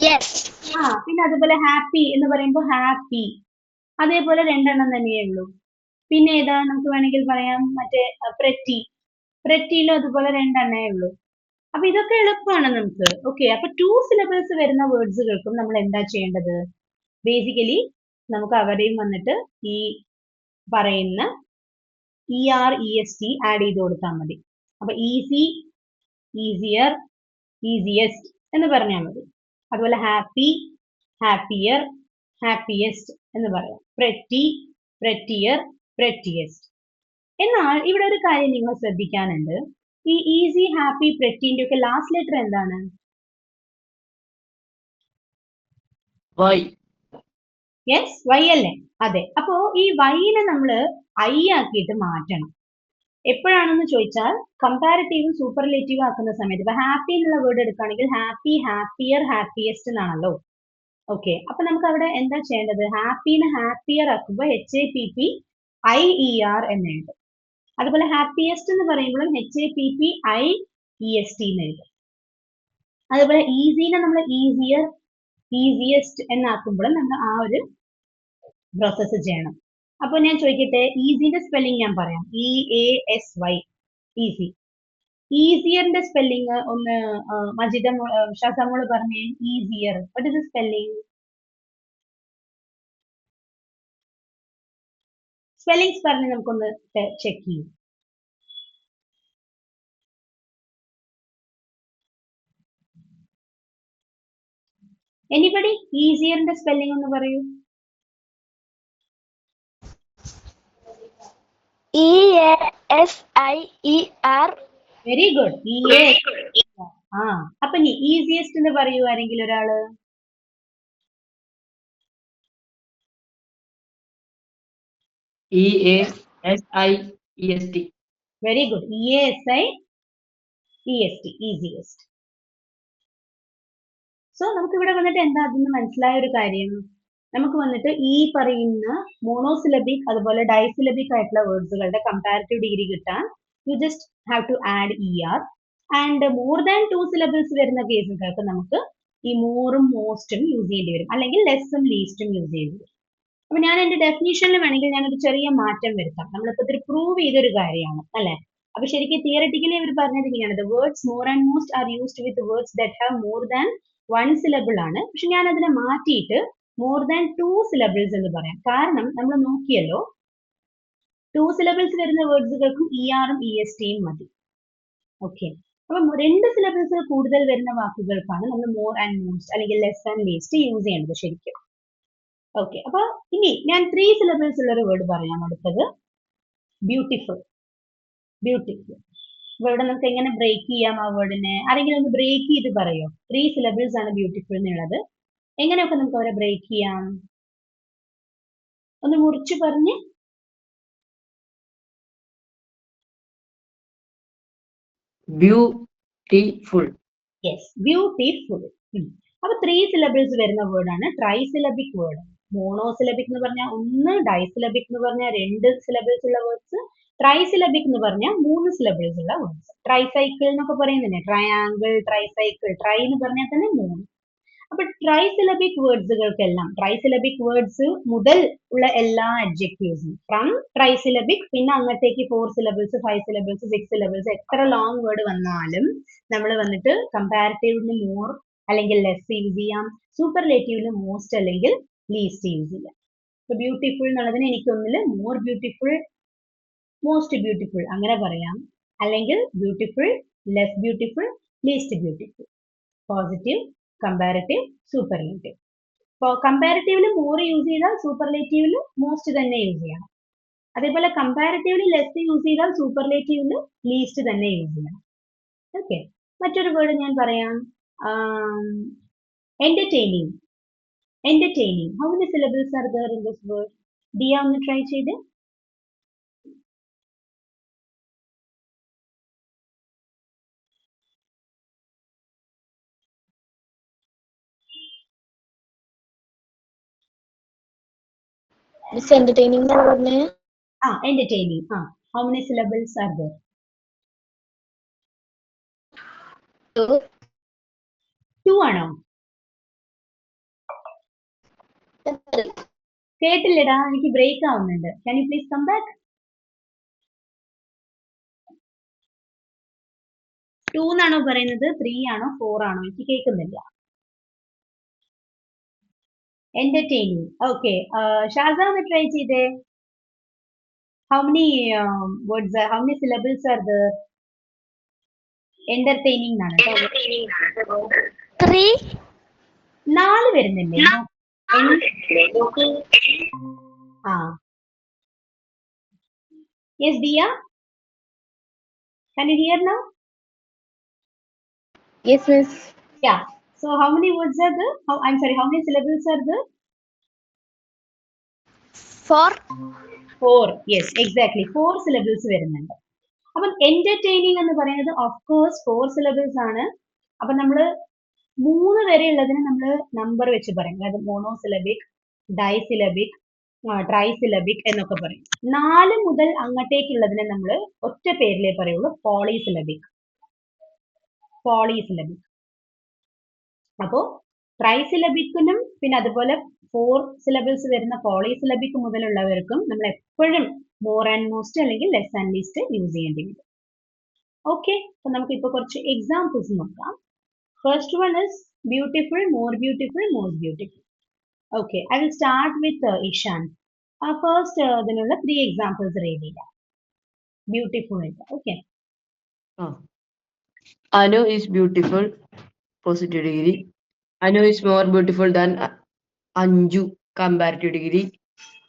yes, ആ, പിന്നെ അതുപോലെ ഹാപ്പി എന്ന് പറയുമ്പോൾ ഹാപ്പി, അതേപോലെ 2 എണ്ണം തന്നെയേ ഉള്ളൂ. പിന്നെ ഏതാ നമുക്ക് വേണമെങ്കിൽ പറയാം? മറ്റേ പ്രെറ്റി, പ്രെറ്റിയിലും അതുപോലെ 2 എണ്ണേ ഉള്ളൂ. അപ്പൊ ഇതൊക്കെ എളുപ്പമാണ് നമുക്ക്. ഓക്കെ, അപ്പൊ 2 syllables വരുന്ന വേർഡ്സുകൾക്കും നമ്മൾ എന്താ ചെയ്യേണ്ടത്? ബേസിക്കലി നമുക്ക് അവിടെയും വന്നിട്ട് ഈ പറയുന്ന ER EST ആഡ് ചെയ്ത് കൊടുത്താൽ മതി. അപ്പൊ ഈസി, ഈസിയർ, ഈസിയസ്റ്റ് എന്ന് പറഞ്ഞാൽ മതി. അതുപോലെ ഹാപ്പി, ഹാപ്പിയർ, ഹാപ്പിയസ്റ്റ് എന്ന് പറയാം. പ്രെറ്റി, പ്രെറ്റിയർ, പ്രെറ്റിയസ്റ്റ്. എന്നാൽ ഇവിടെ ഒരു കാര്യം നിങ്ങൾ ശ്രദ്ധിക്കാനുണ്ട്. ഈ ഈസി, ഹാപ്പി, പ്രെറ്റിന്റെ ഒക്കെ ലാസ്റ്റ് ലെറ്റർ എന്താണ്? യെസ്, വൈ അല്ലേ? അതെ. അപ്പോ ഈ വൈനെ നമ്മൾ ഐ ആക്കിയിട്ട് മാറ്റണം. എപ്പോഴാണെന്ന് ചോദിച്ചാൽ കമ്പാരിറ്റീവും സൂപ്പർലേറ്റീവും ആക്കുന്ന സമയത്ത്. ഇപ്പൊ ഹാപ്പി എന്നുള്ള വേർഡ് എടുക്കുകയാണെങ്കിൽ ഹാപ്പി, ഹാപ്പിയർ, ഹാപ്പിയസ്റ്റ് എന്നാണല്ലോ. ഓക്കെ, അപ്പൊ നമുക്ക് അവിടെ എന്താ ചെയ്യേണ്ടത്? ഹാപ്പിനെ ഹാപ്പിയർ ആക്കുമ്പോൾ HAPPIER എന്ന് എഴുതും. അതുപോലെ ഹാപ്പിയസ്റ്റ് എന്ന് പറയുമ്പോഴും HAPPIEST എന്ന് എഴുതും. അതുപോലെ ഈസിനെ നമ്മൾ ഈസിയർ, ഈസിയസ്റ്റ് എന്നാക്കുമ്പോഴും നമ്മൾ ആ ഒരു പ്രോസസ്സ് ചെയ്യണം. അപ്പൊ ഞാൻ ചോദിക്കട്ടെ, ഈസിന്റെ സ്പെല്ലിംഗ് ഞാൻ പറയാം. EASY, easy. ഈസിയറിന്റെ സ്പെല്ലിംഗ് ഒന്ന് മജിദ, ഷസമോള് പറഞ്ഞേ. Easier, what is the spelling? Spellings പറഞ്ഞ് നമുക്കൊന്ന് ചെക്ക് ചെയ്യും. എനിബഡി ഈസിയറിന്റെ സ്പെല്ലിംഗ് ഒന്ന് പറയൂ. EASIER. Very good. ആ, അപ്പൊ നീ ഈസിയസ്റ്റ് എന്ന് പറയൂ ആരെങ്കിലും ഒരാള്. EAST. SIEST. Very good. EASIEST, easiest. So നമുക്ക് ഇവിടെ വന്നിട്ട് എന്താ അതെന്ന് മനസ്സിലായ ഒരു കാര്യം, നമുക്ക് വന്നിട്ട് ഈ പറയുന്ന മോണോസിലബിക് അതുപോലെ ഡൈസിലബിക് ആയിട്ടുള്ള വേർഡ്സുകളുടെ കമ്പാരിറ്റീവ് ഡിഗ്രി കിട്ടാൻ you just have to add ER. And more than 2 syllables വരുന്ന കേസുകൾക്ക് നമുക്ക് ഈ മോറും മോസ്റ്റും യൂസ് ചെയ്യേണ്ടി വരും, അല്ലെങ്കിൽ ലെസ്സും ലീസ്റ്റും യൂസ് ചെയ്യേണ്ടി വരും. അപ്പൊ ഞാൻ എന്റെ ഡെഫിനിഷനിൽ വേണമെങ്കിൽ ഞാനൊരു ചെറിയ മാറ്റം വരുത്താം. നമ്മളിപ്പോ ഇത് പ്രൂവ് ചെയ്തൊരു കാര്യമാണ് അല്ലെ. അപ്പൊ ശരിക്കും തിയററ്റിക്കലി ഇവർ പറഞ്ഞത് ഇങ്ങനെയാണ്, the words more and most are used with words that have more than 1 syllable ആണ്. പക്ഷെ ഞാൻ അതിനെ മാറ്റിയിട്ട് മോർ ദാൻ 2 സിലബിൾസ് എന്ന് പറയാം. കാരണം നമ്മൾ നോക്കിയല്ലോ 2 സിലബിൾസ് വരുന്ന വേർഡ്സുകൾക്കും ERും ESTയും മതി. ഓക്കെ, അപ്പം 2 സിലബിൾസ് കൂടുതൽ വരുന്ന വാക്കുകൾക്കാണ് നമ്മൾ മോർ ആൻഡ് മോസ്റ്റ് അല്ലെങ്കിൽ ലെസ് ആൻഡ് ലീസ്റ്റ് യൂസ് ചെയ്യേണ്ടത് ശരിക്കും. ഓക്കെ, അപ്പൊ ഇനി ഞാൻ 3 സിലബിൾസ് ഉള്ള ഒരു വേർഡ് പറയാം. അടുത്തത് ബ്യൂട്ടിഫുൾ. ബ്യൂട്ടിഫുൾ. അപ്പൊ ഇവിടെ നമുക്ക് എങ്ങനെ ബ്രേക്ക് ചെയ്യാം ആ വേർഡിനെ? ആരെങ്കിലും ഒന്ന് ബ്രേക്ക് ചെയ്ത് പറയോ? 3 സിലബിൾസ് ആണ് ബ്യൂട്ടിഫുൾ എന്നുള്ളത്. എങ്ങനെയൊക്കെ നമുക്ക് അവരെ ബ്രേക്ക് ചെയ്യാം? ഒന്ന് മുറിച്ച് പറഞ്ഞ്. Beautiful. Yes, beautiful. അപ്പൊ 3 സിലബിൾസ് വരുന്ന വേർഡാണ് ട്രൈസിലബിക് വേർഡ്. മോണോസിലബിക് എന്ന് പറഞ്ഞാൽ 1, ഡൈസിലബിക് എന്ന് പറഞ്ഞാൽ 2 സിലബിൾസ് ഉള്ള വേർഡ്സ്, ട്രൈസിലബിക് എന്ന് പറഞ്ഞാൽ 3 സിലബിൾസ് ഉള്ള വേർഡ്സ്. ട്രൈസൈക്കിൾ എന്നൊക്കെ പറയുന്നില്ലേ, ട്രയാങ്കിൾ, ട്രൈസൈക്കിൾ, ട്രൈ എന്ന് പറഞ്ഞാൽ തന്നെ 3. അപ്പൊ ട്രൈസിലബിക് വേർഡ്സുകൾക്കെല്ലാം, ട്രൈസിലബിക് വേർഡ്സ് മുതൽ ഉള്ള എല്ലാ അഡ്ജക്റ്റീവ്സും ഫ്രം ട്രൈസിലബിക് പിന്നെ അങ്ങോട്ടേക്ക് 4 സിലബിൾസ്, 5 സിലബിൾസ്, 6 സിലബിൾസ്, എത്ര ലോങ് വേർഡ് വന്നാലും നമ്മൾ വന്നിട്ട് കമ്പാരിറ്റീവ്ലി മോർ അല്ലെങ്കിൽ ലെസ് യൂസ് ചെയ്യാം, സൂപ്പർലേറ്റീവ്ലി മോസ്റ്റ് അല്ലെങ്കിൽ ലീസ്റ്റ് യൂസ് ചെയ്യാം. ഇപ്പൊ ബ്യൂട്ടിഫുൾ എന്നുള്ളതിന് എനിക്കൊന്നില് മോർ ബ്യൂട്ടിഫുൾ, മോസ്റ്റ് ബ്യൂട്ടിഫുൾ അങ്ങനെ പറയാം, അല്ലെങ്കിൽ beautiful, less beautiful, least beautiful. Positive, comparative, superlative. ഇപ്പോൾ കമ്പാരിറ്റീവില് മോർ യൂസ് ചെയ്താൽ സൂപ്പർലേറ്റീവില് മോസ്റ്റ് തന്നെ യൂസ് ചെയ്യണം. അതേപോലെ കമ്പാരിറ്റീവ്ലി ലെസ് യൂസ് ചെയ്താൽ സൂപ്പർലേറ്റീവില് ലീസ്റ്റ് തന്നെ യൂസ് ചെയ്യണം. ഓക്കെ, മറ്റൊരു വേർഡ് ഞാൻ പറയാം. Entertaining. Entertaining. How many syllables are there in this word? Diya ഒന്ന് ട്രൈ ചെയ്ത്. Miss entertaining എന്നാണ് പറഞ്ഞേ. Entertaining. How many syllables are there? 2. 2 ആണോ? കേട്ടില്ലടാ, എനിക്ക് ബ്രേക്ക് ആവുന്നുണ്ട്. Can you please come back? 2 എന്നാണോ പറയുന്നത്, 3 ആണോ, 4 ആണോ? എനിക്ക് കേൾക്കുന്നില്ല. Entertaining. Okay. ഷാസ ഒന്ന് ട്രൈ ചെയ്തേ. How many words are, how many syllables are there? Entertaining എന്നാണ് കേട്ടോ. 3. 4 വരുന്നില്ലേ? Yes, Dia? Can you hear now? Yes, miss. Yeah. So how many words are there? I'm sorry, how many syllables are there? 4. 4. Yes, exactly. 4 syllables വരുന്നുണ്ട്. അപ്പം entertaining എന്ന് പറയുന്നത് of course 4 syllables ആണ്. അപ്പൊ നമ്മള് 3 വരെ ഉള്ളതിന് നമ്മൾ നമ്പർ വെച്ച് പറയും, അതായത് മോണോസിലബിക്, ഡൈസിലബിക്, ട്രൈസിലബിക് എന്നൊക്കെ പറയും. 4 മുതൽ അങ്ങോട്ടേക്കുള്ളതിനെ നമ്മൾ ഒറ്റ പേരിലേ പറയുള്ളൂ, പോളിസിലബിക്. പോളിസിലബിക്. അപ്പോ ട്രൈസിലബിക്കിനും പിന്നെ അതുപോലെ 4 സിലബിൾസ് വരുന്ന പോളിസിലബിക് മുതലുള്ളവർക്കും നമ്മൾ എപ്പോഴും മോർ ആൻഡ് മോസ്റ്റ് അല്ലെങ്കിൽ ലെസ് ആൻഡ് ലീസ്റ്റ് യൂസ് ചെയ്യേണ്ടി വരും. ഓക്കെ, അപ്പൊ നമുക്ക് ഇപ്പൊ കുറച്ച് എക്സാമ്പിൾസ് നോക്കാം. First one is beautiful, more beautiful, most beautiful. Okay, I will start with Ishan. First അതിനുള്ള 3 എക്സാമ്പിൾസ് റീഡ് ചെയ്യാം. Beautiful. Okay, Anu is beautiful, positive degree. Anu is more beautiful than Anju, comparative degree.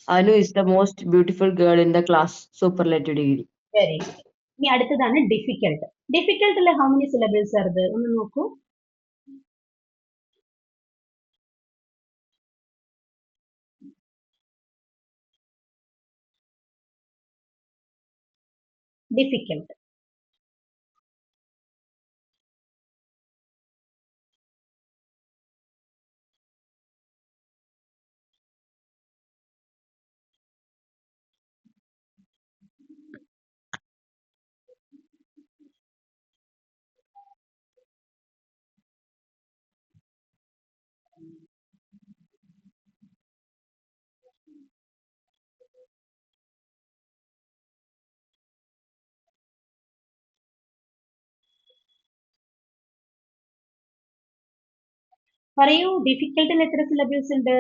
Anu is the most beautiful girl in the class, superlative degree. Very good. ഇനി അടുത്തതാണ് difficult. ഡിഫിക്കൽട്ടിലെ how many syllables are there? ഒന്ന് നോക്കൂ. difficult. പറയൂ, ഡിഫിക്കൽട്ടിൽ എത്ര syllables ഉണ്ട്?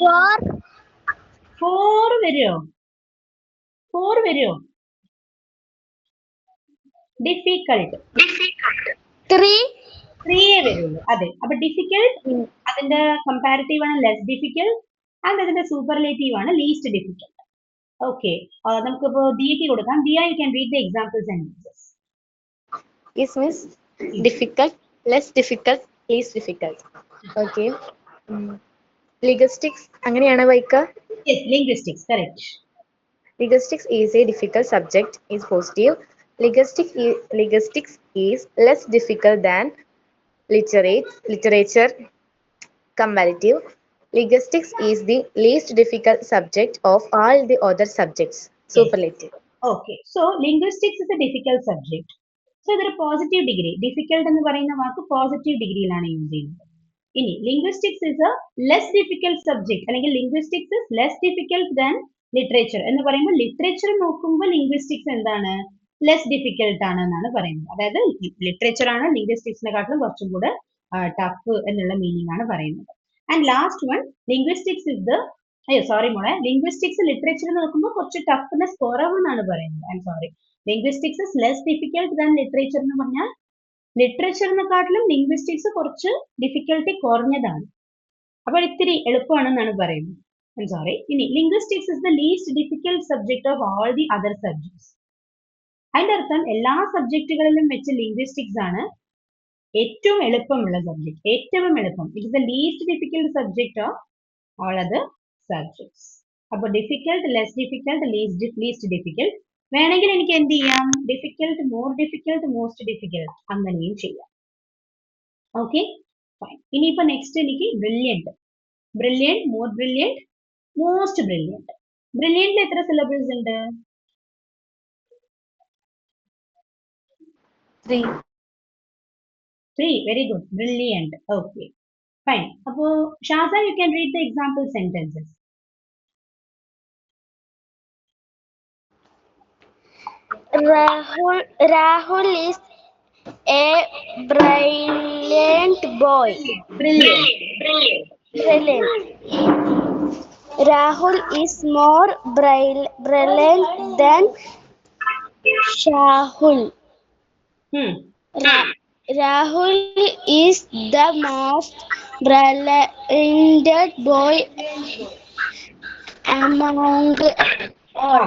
4, 4 വരുമോ? 4 വരുമോ? ഡിഫിക്കൾട്ട് 3, 3 വരുള്ളൂ. അതെ, അപ്പൊ ഡിഫിക്കൽട്ട് അതിന്റെ കമ്പാരിറ്റീവ് ആണ് ലെസ് ഡിഫിക്കൽട്ട്, ആൻഡ് അതിന്റെ സൂപ്പർലേറ്റീവ് ആണ് ലീസ്റ്റ് ഡിഫിക്കൽട്ട്. ഓക്കെ, നമുക്കിപ്പോ ദിയയ്ക്ക് കൊടുക്കാം. Diya, U can read the example sentences. Yes, miss. Difficult, less difficult, least difficult. Okay. Linguistics അങ്ങനെയാണ് വായിക്കുക. Yes, linguistics correct. Linguistics is a difficult subject is positive. Linguistics is less difficult than literature comparative. Linguistics is the least difficult subject of all the other subjects. Superlative. Okay, so linguistics is a difficult subject. So ഇതൊരു positive degree, difficult എന്ന് പറയുന്ന വാക്ക് positive ഡിഗ്രിയിലാണ് use ചെയ്യുന്നത്. ഇനി linguistics is a less difficult subject, അല്ലെങ്കിൽ linguistics is less difficult than literature എന്ന് പറയുമ്പോൾ ലിറ്ററേച്ചർ നോക്കുമ്പോൾ ലിംഗ്വിസ്റ്റിക്സ് എന്താണ്, ലെസ് ഡിഫിക്കൽട്ട് ആണ് എന്നാണ് പറയുന്നത്. അതായത് ലിറ്ററേച്ചർ ആണ് ലിംഗ്വിസ്റ്റിക്സിനെക്കാട്ടിലും കുറച്ചും കൂടെ ടഫ് എന്നുള്ള മീനിങ് ആണ് പറയുന്നത്. And last one, linguistics is the sorry മോളെ, ലിംഗ്വിസ്റ്റിക്സ് ലിറ്ററേച്ചർ നോക്കുമ്പോൾ കുറച്ച് ടഫ്നെസ് കുറവെന്നാണ് പറയുന്നത്. I'm sorry, linguistics is less difficult than literature എന്ന് പറഞ്ഞാൽ ലിറ്ററേച്ചറിനെക്കാട്ടിലും ലിംഗ്വിസ്റ്റിക്സ് കുറച്ച് ഡിഫിക്കൽട്ടി കുറഞ്ഞതാണ്, അപ്പോൾ ഇത്തിരി എളുപ്പമാണെന്നാണ് പറയുന്നത്. I'm sorry. ഇനി linguistics is the least difficult subject of all the other subjects. അതിന്റെ അർത്ഥം എല്ലാ സബ്ജക്റ്റുകളിലും വെച്ച് ലിംഗ്വിസ്റ്റിക്സ് ആണ് ഏറ്റവും എളുപ്പമുള്ള സബ്ജക്ട്, ഏറ്റവും എളുപ്പം. It is the least difficult subject of all other subjects. അപ്പോൾ difficult, less difficult, least difficult. വേണമെങ്കിൽ എനിക്ക് എന്ത് ചെയ്യാം, difficult, more difficult, most difficult അങ്ങനെയും ചെയ്യാം. Okay, fine. ഇനിയിപ്പോ നെക്സ്റ്റ് എനിക്ക് brilliant. Brilliant, more brilliant, most brilliant. ബ്രില്യൻറ്റിൽ എത്ര സിലബിൾസ് ഉണ്ട്? 3. 3. Very good. Brilliant. Okay, fine. അപ്പോ Shaza, you can read the example sentences. Rahul is a brilliant boy. Brilliant. Rahul is more brilliant than Shahul. Rahul is the most brilliant boy among all.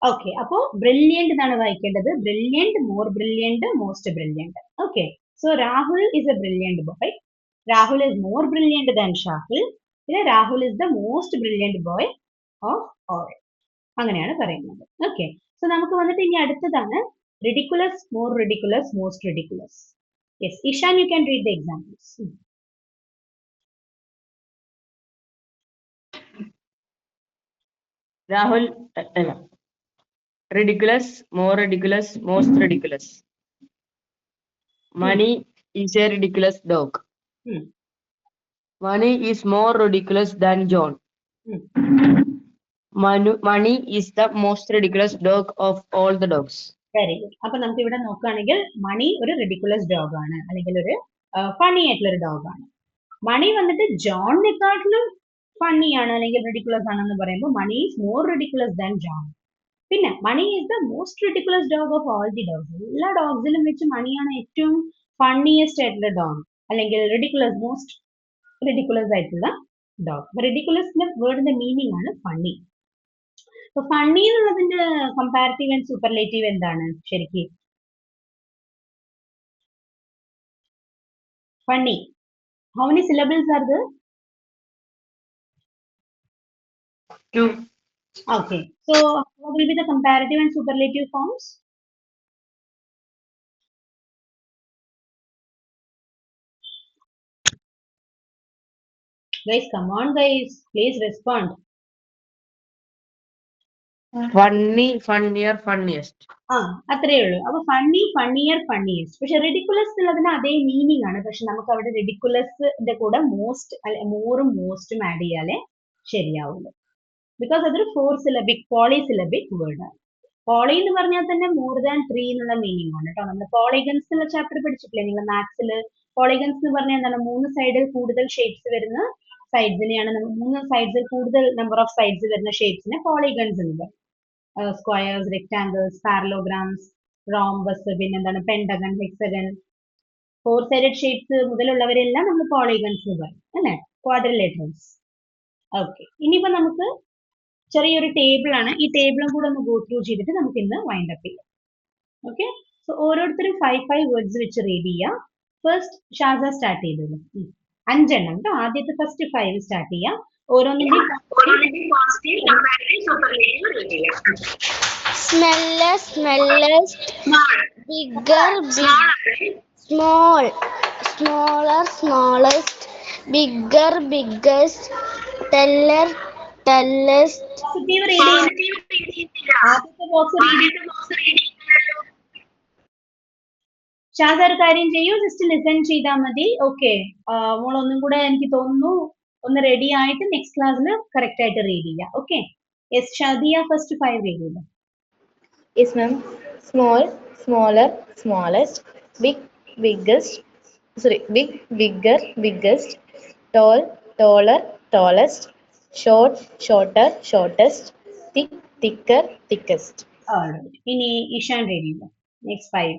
Okay, അപ്പോ brilliant എന്നാണ് വായിക്കേണ്ടത്. Brilliant, more brilliant, most brilliant. Okay, so Rahul is a brilliant boy, Rahul is more brilliant than Shahul, പിന്നെ Rahul is the most brilliant boy of all, അങ്ങനെയാണ് പറയുന്നത്. Okay, so നമുക്ക് വന്നിട്ട് ഇനി അടുത്തതാണ് ridiculous, more ridiculous, most ridiculous. Yes, Ishan, you can read the examples. Rahul, ridiculous, more ridiculous, most ridiculous. Mani is a ridiculous dog. Mani is more ridiculous than John. Mani is the most ridiculous dog of all the dogs. Very good. അപ്പൊ നമുക്ക് ഇവിടെ നോക്കുകയാണെങ്കിൽ മണി ഒരു ridiculous dog ആണ്, അല്ലെങ്കിൽ ഒരു funny ആയിട്ടുള്ള ഒരു ഡോഗ് ആണ്. മണി വന്നിട്ട് ജോണിനെക്കാട്ടിലും ഫണ്ണി ആണ് അല്ലെങ്കിൽ റിഡിക്കുലസ് ആണെന്ന് പറയുമ്പോൾ Mani is more ridiculous than John. പിന്നെ Mani is the most ridiculous dog of all the dogs. എല്ലാ ഡോഗ്സിലും വെച്ച് മണിയാണ് ഏറ്റവും ഫണ്ണിയസ്റ്റ് ആയിട്ടുള്ള ഡോഗ്, അല്ലെങ്കിൽ റിഡിക്കുലസ്, മോസ്റ്റ് റിഡിക്കുലസ് ആയിട്ടുള്ള ഡോഗ്. അപ്പൊ റിഡിക്കുലസിന്റെ വേർഡിന്റെ മീനിങ് ആണ് ഫണ്ണി. അപ്പൊ ഫണ്ണി എന്നുള്ളതിന്റെ കമ്പാരിറ്റീവ് ആൻഡ് സൂപ്പർലേറ്റീവ് എന്താണ് ശരിക്കും? Funny How many syllables are there? 2. Okay. So what will be the comparative and superlative forms? Guys, come on, guys. Please respond. Funny, funnier, funniest. അത്രേ ഉള്ളൂ. അപ്പൊ funny, ഫണ്ണിയർ, funniest. പക്ഷെ ridiculous എന്നുള്ളതിന് അതേ meaning ആണ്. പക്ഷെ നമുക്ക് അവിടെ റിഡിക്കുലസിന്റെ കൂടെ മോസ്റ്റ് മോറും മോസ്റ്റും ആഡ് ചെയ്യാലേ ശരിയാവുള്ളൂ. ബിക്കോസ് അതൊരു 4 സിലബിക് പോളിസിലബിക് വേർഡ് ആണ്. പോളി എന്ന് പറഞ്ഞാൽ തന്നെ മോർ ദാൻ 3 എന്നുള്ള മീനിങ് ആണ് കേട്ടോ. നമ്മൾ പോളിഗൺസ് എന്നുള്ള ചാപ്റ്റർ പഠിച്ചിട്ടില്ലേ നിങ്ങൾ മാത്സിൽ? പോളിഗൺസ് എന്ന് പറഞ്ഞാൽ എന്താണ്? 3 സൈഡിൽ കൂടുതൽ ഷേപ്സ് വരുന്ന സൈഡ്സിനെയാണ് നമ്മൾ 3 സൈഡ്സിൽ കൂടുതൽ നമ്പർ ഓഫ് സൈഡ്സ് വരുന്ന ഷേപ്സിനെ പോളിഗൺസ് എന്ന് പറയും. സ്ക്വയേഴ്സ്, റെക്ടാംഗിൾസ്, പാരലോഗ്രാംസ്, റോംബസ്, പിന്നെന്താണ് പെൻഡഗൺ, ഹെക്സഗൺ, 4 സൈഡഡ് ഷേപ്സ് മുതലുള്ളവരെല്ലാം നമ്മൾ പോളിഗൺസ് എന്ന് പറയും അല്ലെ? ക്വാഡ്രിലേറ്ററൽസ്. ഓക്കെ, ഇനിയിപ്പോ നമുക്ക് ചെറിയൊരു ടേബിൾ ആണ്. ഈ ടേബിളും കൂടെ ഒന്ന് ഗോ ത്രൂ ചെയ്തിട്ട് നമുക്ക് ഇന്ന് വൈൻഡ് അപ്പ് ചെയ്യാം. ഓക്കെ, സോ ഓരോരുത്തരും 5 വേർഡ്സ് വെച്ച് റീഡ് ചെയ്യാം. ഫസ്റ്റ് ഷാസ സ്റ്റാർട്ട് ചെയ്തോളൂ. 5 എണ്ണം കേട്ടോ. ആദ്യത്തെ ഫസ്റ്റ് 5 സ്റ്റാർട്ട് ചെയ്യാം. ഓരോന്നിന്റെയും Smallest, smallest, bigger, big, small, smaller, smallest, bigger, biggest, teller, tallest. Positive reading. ആദ്യത്തെ ബോക്സ് റീഡിംഗ്. ഷാസ ഒരു കാര്യം ചെയ്യൂ, ജസ്റ്റ് ലിസൺ ചെയ്താൽ മതി. ഓക്കെ, മോൾ ഒന്നും കൂടെ എനിക്ക് തോന്നുന്നു ഒന്ന് റെഡി ആയിട്ട് നെക്സ്റ്റ് ക്ലാസ്സിൽ കറക്റ്റ് ആയിട്ട് റീഡ് ചെയ്യാം. Okay, yes Shadiya first 5 read ചെയ്തു. Yes, ma'am. Small, smaller, smallest, big, biggest, big, bigger, biggest, tall, taller, tallest, short, shorter, shortest, thick, thicker, thickest. ഇനി ഇഷാൻ റീഡ് ചെയ്തു. Next 5.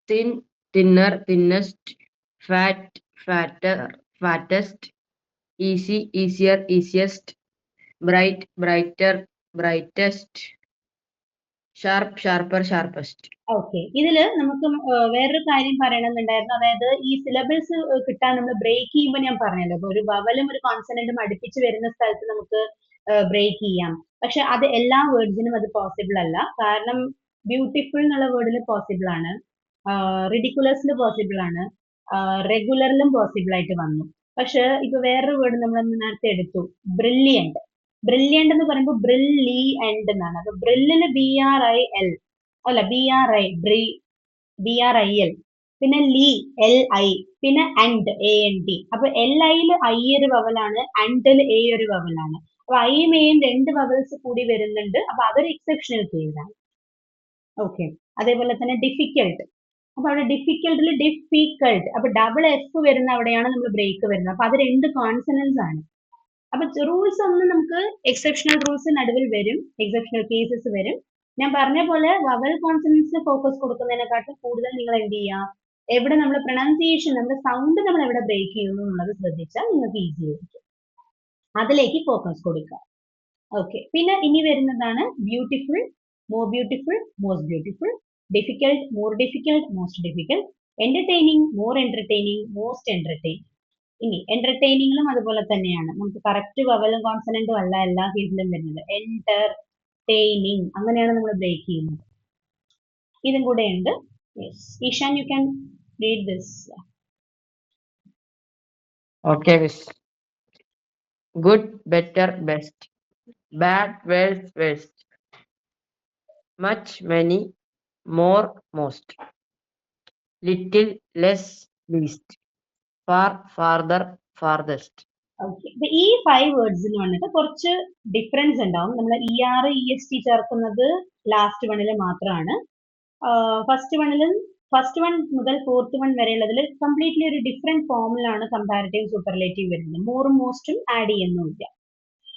Thin, thinner, thinnest, fat, fatter, fattest, easy, easier, easiest, bright, brighter, brightest, sharp, sharper, sharpest. Okay, ഇതില് നമുക്ക് വേറൊരു കാര്യം പറയണമെന്നുണ്ടായിരുന്നു. അതായത് ഈ syllables കിട്ടാൻ നമ്മൾ ബ്രേക്ക് ചെയ്യുമ്പോൾ ഞാൻ പറഞ്ഞല്ലോ, ഒരു വവലും ഒരു കോൺസണന്റും അടുപ്പിച്ച് വരുന്ന സ്ഥലത്ത് നമുക്ക് ബ്രേക്ക് ചെയ്യാം. പക്ഷെ അത് എല്ലാ വേർഡ്സിനും അത് പോസിബിൾ അല്ല. കാരണം ബ്യൂട്ടിഫുൾ എന്നുള്ള വേർഡിൽ പോസിബിൾ ആണ്, റിഡിക്കുലസിൽ പോസിബിൾ ആണ്, റെഗുലറിലും പോസിബിൾ ആയിട്ട് വന്നു. പക്ഷെ ഇപ്പൊ വേറൊരു വേർഡ് നമ്മൾ നേരത്തെ എടുത്തു, ബ്രില്യന്റ്. ബ്രില്യന്റ് എന്ന് പറയുമ്പോൾ ബ്രില്ലി എൻഡ് എന്നാണ്. അപ്പൊ ബ്രില്ലില് BRIL അല്ല BRIL, പിന്നെ ലി LI, പിന്നെ AND AND. അപ്പൊ LIയില് I ഒരു വവലാണ്, ANDല് A ഒരു വവലാണ്. അപ്പൊ ഐയും എയും 2 വവൽസ് കൂടി വരുന്നുണ്ട്. അപ്പൊ അതൊരു എക്സെപ്ഷണൽ കേസാണ്. ഓക്കെ, അതേപോലെ തന്നെ ഡിഫിക്കൽട്ട്. അപ്പൊ അവിടെ ഡിഫിക്കൽട്ടിൽ ഡിഫിക്കൾട്ട്, അപ്പൊ ഡബിൾ F വരുന്ന അവിടെയാണ് നമ്മൾ ബ്രേക്ക് വരുന്നത്. അപ്പൊ അത് 2 കോൺസണൻസ് ആണ്. അപ്പൊ റൂൾസ് ഒന്നും നമുക്ക് എക്സെപ്ഷണൽ റൂൾസ് നടുവിൽ വരും, എക്സെപ്ഷണൽ കേസസ് വരും. ഞാൻ പറഞ്ഞ പോലെ വവൽ കോൺസണൻസിന് ഫോക്കസ് കൊടുക്കുന്നതിനെക്കാട്ടും കൂടുതൽ നിങ്ങൾ എന്ത് ചെയ്യുക, എവിടെ നമ്മൾ പ്രൊനൗൺസിയേഷൻ, നമ്മുടെ സൗണ്ട് നമ്മൾ എവിടെ ബ്രേക്ക് ചെയ്യുന്നു എന്നുള്ളത് ശ്രദ്ധിച്ചാൽ നിങ്ങൾക്ക് ഈസി ആയിരിക്കും. അതിലേക്ക് ഫോക്കസ് കൊടുക്കുക. ഓക്കെ, പിന്നെ ഇനി വരുന്നതാണ് beautiful, more beautiful, most beautiful, difficult, more difficult, most difficult, entertaining, more entertaining, most entertaining. ഇനി എന്റർടൈനിങ്ങിലും അതുപോലെ തന്നെയാണ്. നമുക്ക് കറക്റ്റ് വവലും കോൺസണന്റും അല്ല എല്ലാ കേസിലും വരുന്നത്. എന്റർടൈനിങ് അങ്ങനെയാണ് നമ്മൾ ബ്രേക്ക് ചെയ്യുന്നത്. ഇതും കൂടെ ഉണ്ട്. Ishaan, U can read this. Okay, miss. Good, better, best. Bad, worst, worst. Much, many, more, most. Little, less, least. Far, farther, farthest. Okay, ഇപ്പൊ ഈ 5 വേർഡ്സിന് വന്നിട്ട് കുറച്ച് ഡിഫറൻസ് ഉണ്ടാവും. നമ്മൾ ER EST ചേർക്കുന്നത് ലാസ്റ്റ് വണ്ണിൽ മാത്രമാണ്. ഫസ്റ്റ് വൺ മുതൽ 4th വൺ വരെയുള്ളതിൽ കംപ്ലീറ്റ്ലി ഒരു ഡിഫറെന്റ് ഫോമിലാണ് കമ്പാരിറ്റീവ് സൂപ്പർലേറ്റീവ് വരുന്നത്. മോറും മോസ്റ്റും ആഡ് ചെയ്യുന്നില്ല.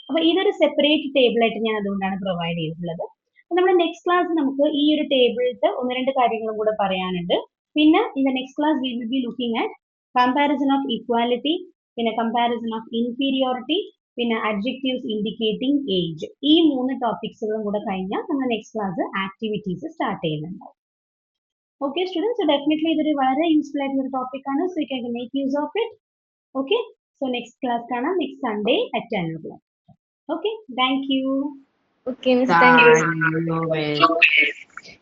അപ്പൊ ഇതൊരു സെപ്പറേറ്റ് ടേബിൾ ആയിട്ട് ഞാൻ അതുകൊണ്ടാണ് പ്രൊവൈഡ് ചെയ്തിട്ടുള്ളത്. അപ്പൊ നമ്മുടെ നെക്സ്റ്റ് ക്ലാസ് നമുക്ക് ഈ ഒരു ടേബിളിലത്തെ 1-2 കാര്യങ്ങളും കൂടെ പറയാനുണ്ട്. പിന്നെ in the next class we will be looking at comparison of equality, പിന്നെ കമ്പാരിസൺ ഓഫ് ഇൻഫീരിയോറിറ്റി, പിന്നെ അഡ്ജക്റ്റീവ്സ് ഇൻഡിക്കേറ്റിംഗ് ഏജ്. ഈ 3 ടോപ്പിക്സുകളും കൂടെ കഴിഞ്ഞാൽ നമ്മൾ നെക്സ്റ്റ് ക്ലാസ് ആക്ടിവിറ്റീസ് സ്റ്റാർട്ട് ചെയ്യുന്നുണ്ടാവും. ഓക്കെ സ്റ്റുഡൻസ്, സോ ഡെഫിനറ്റ്ലി ഇതൊരു വളരെ യൂസ്ഫുൾ ആയിട്ടുള്ള ഒരു ടോപ്പിക് ആണ്. So you can make use of it. Okay, so next class കാണാം, next Sunday at 10 o'clock. Okay, thank you. Okay, Miss. Thank you. Thank you, miss.